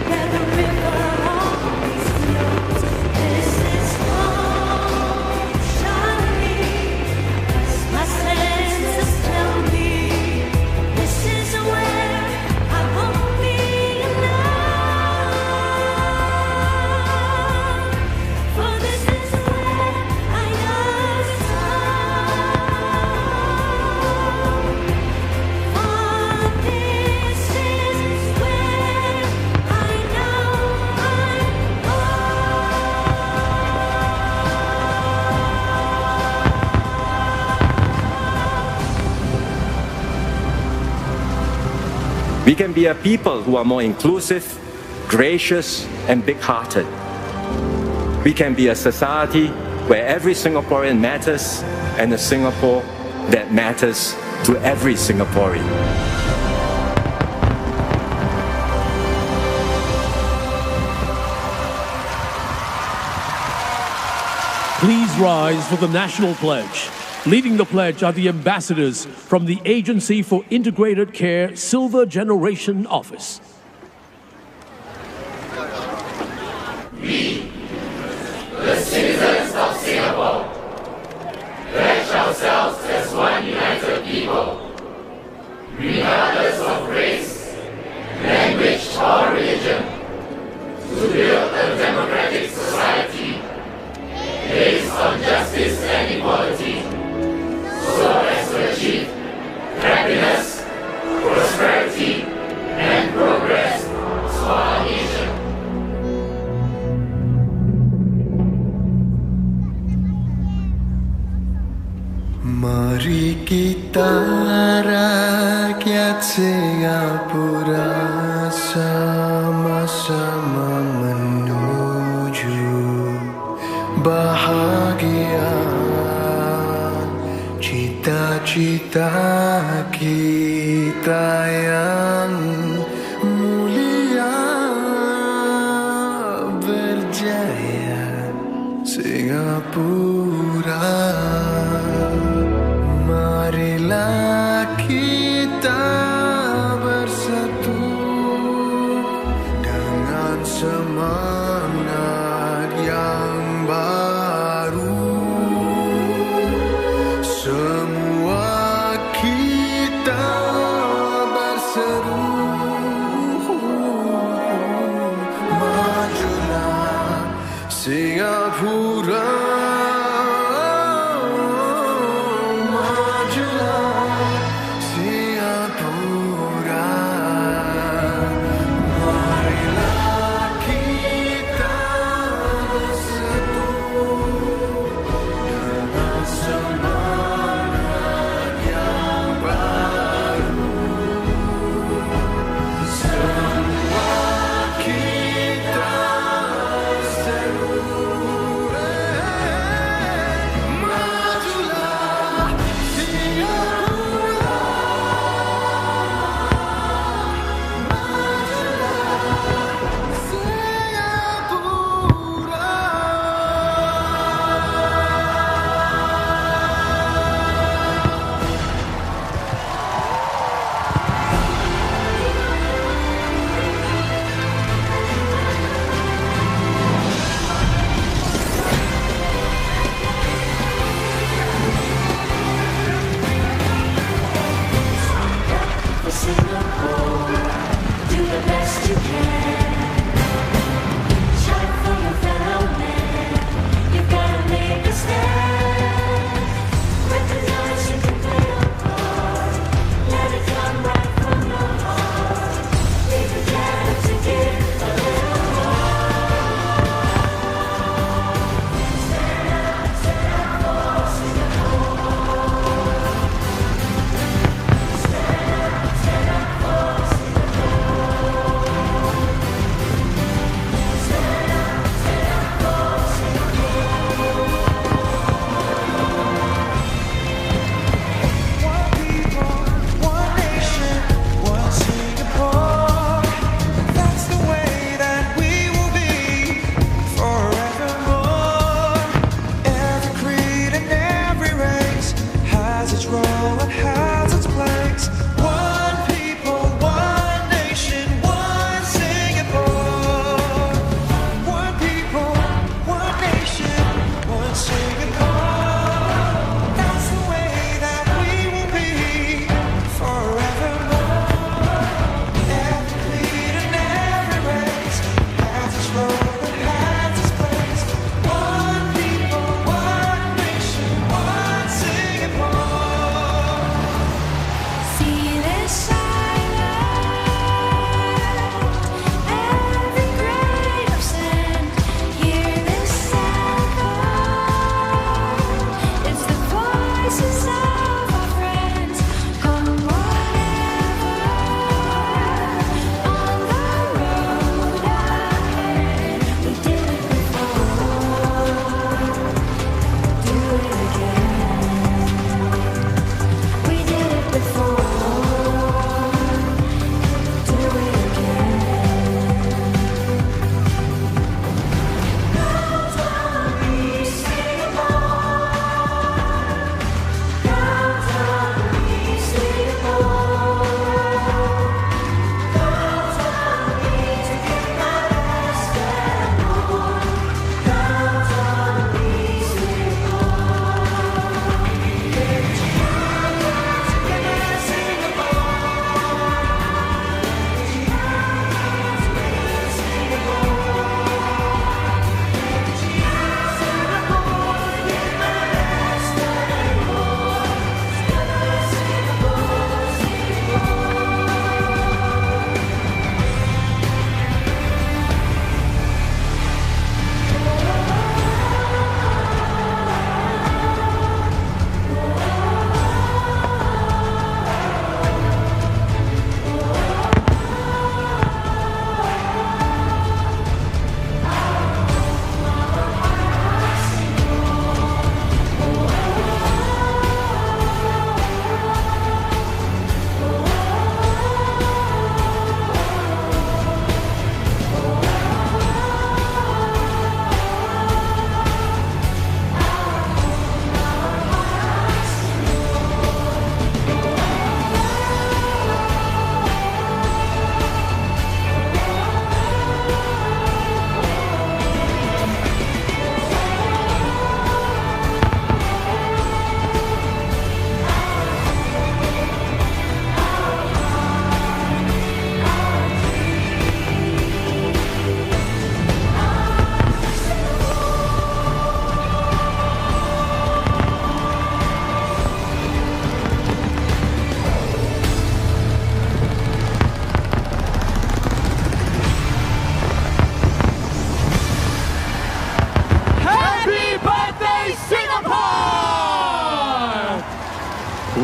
where the river always flows. This is home, surely, 'cause my senses tell me this is where I won't be alone. For this is where I know it's home. For this is where I know I'm We can be a people who are more inclusive, gracious, and big-hearted. We can be a society where every Singaporean matters, and a Singapore that matters to every Singaporean. Please rise for the National Pledge. Leading the pledge are the ambassadors from the Agency for Integrated Care Silver Generation Office. We, the citizens of Singapore, pledge ourselves as one united people, regardless of race, language, or religion, to build a democratic society based on justice and equality, so as to achieve happiness, prosperity, and progress for our nation. Mari kita rakyat Singapura sama-sama menuju bahagia. Cita-cita kita yang mulia berjaya Singapura. Marilah kita bersatu dengan semangat yang baru. Semua kita berseru, majulah Singapura.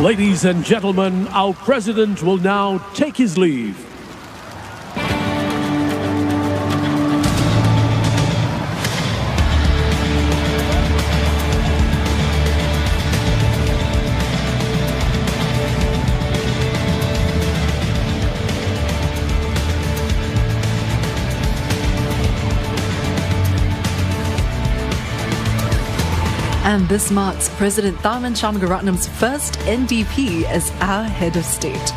Ladies and gentlemen, our president will now take his leave. And this marks President Tharman Shanmugaratnam's first NDP as our head of state.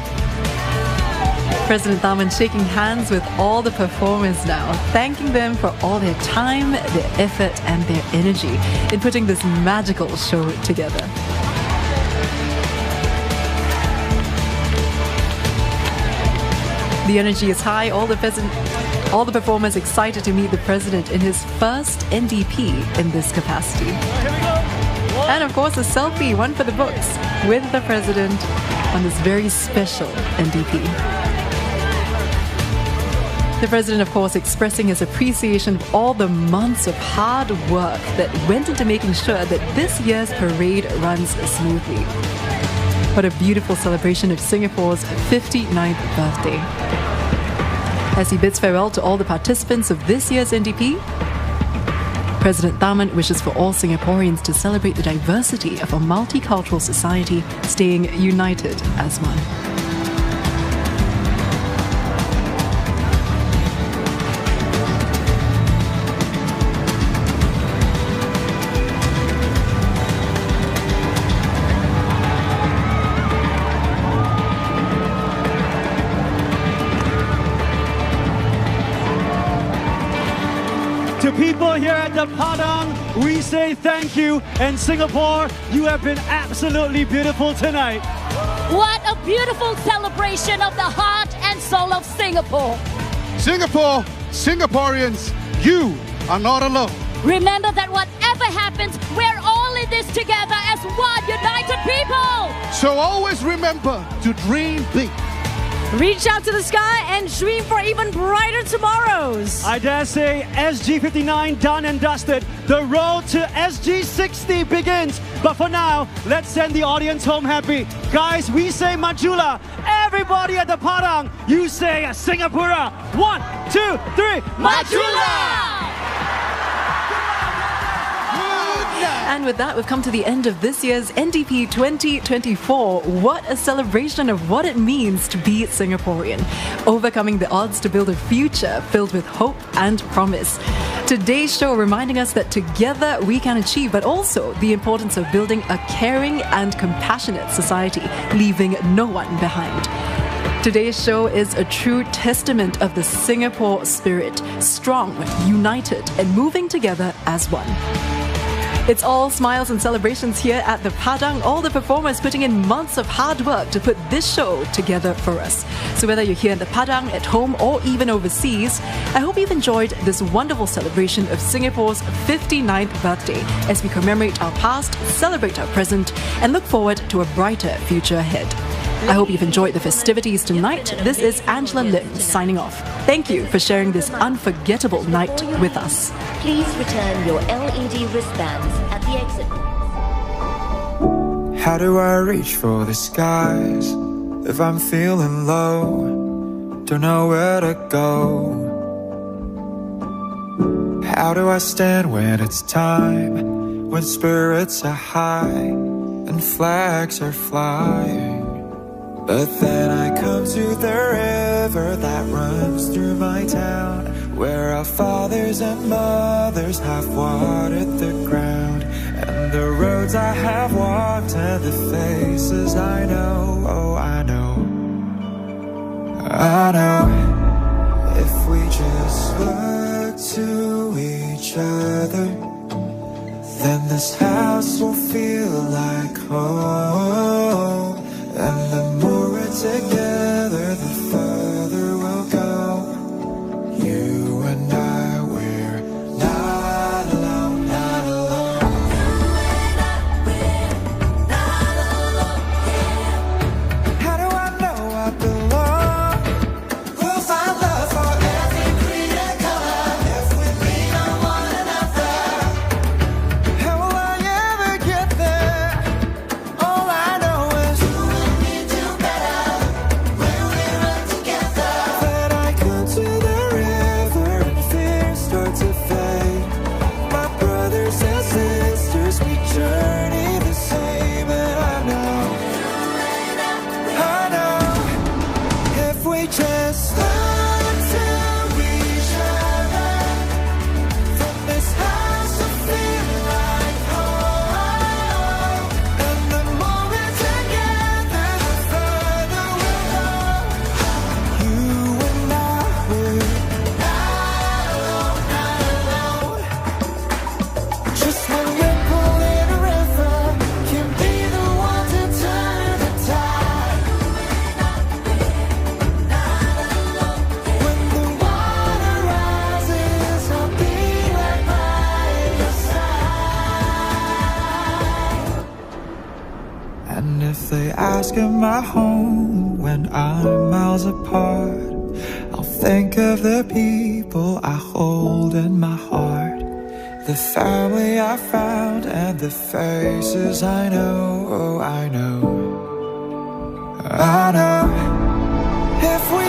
President Tharman shaking hands with all the performers now, thanking them for all their time, their effort and their energy in putting this magical show together. The energy is high, all the performers excited to meet the president in his first NDP in this capacity. And of course, a selfie, one for the books, with the president on this very special NDP. The president, of course, expressing his appreciation of all the months of hard work that went into making sure that this year's parade runs smoothly. What a beautiful celebration of Singapore's 59th birthday. As he bids farewell to all the participants of this year's NDP, President Tharman wishes for all Singaporeans to celebrate the diversity of a multicultural society, staying united as one. To people here at the Padang, we say thank you. And Singapore, you have been absolutely beautiful tonight. What a beautiful celebration of the heart and soul of Singapore. Singapore, Singaporeans, you are not alone. Remember that whatever happens, we're all in this together as one united people. So always remember to dream big. Reach out to the sky and dream for even brighter tomorrows. I dare say SG59 done and dusted. The road to SG60 begins. But for now, let's send the audience home happy. Guys, we say Majula. Everybody at the Padang, you say Singapura. 1, 2, 3, Majula! And with that, we've come to the end of this year's NDP 2024. What a celebration of what it means to be Singaporean, overcoming the odds to build a future filled with hope and promise. Today's show reminding us that together we can achieve, but also the importance of building a caring and compassionate society, leaving no one behind. Today's show is a true testament of the Singapore spirit, strong, united, and moving together as one. It's all smiles and celebrations here at the Padang, all the performers putting in months of hard work to put this show together for us. So whether you're here in the Padang, at home, or even overseas, I hope you've enjoyed this wonderful celebration of Singapore's 59th birthday as we commemorate our past, celebrate our present, and look forward to a brighter future ahead. I hope you've enjoyed the festivities tonight. This is Angela Lim signing off. Thank you for sharing this unforgettable night with us. Please return your LED wristbands at the exit. How do I reach for the skies if I'm feeling low? Don't know where to go. How do I stand when it's time, when spirits are high and flags are flying? But then I come to the river that runs through my town, where our fathers and mothers have watered the ground, and the roads I have walked and the faces I know. Oh, I know, I know. If we just look to each other, then this house will feel like home. And the more we're together, the further we'll go. You and I, we're not alone, not alone. How do I know I belong? We'll find love for every creed and color if we lean on one another. How will I ever get there? All I know ask of my home when I'm miles apart. I'll think of the people I hold in my heart, the family I found and the faces I know. Oh, I know, I know. If we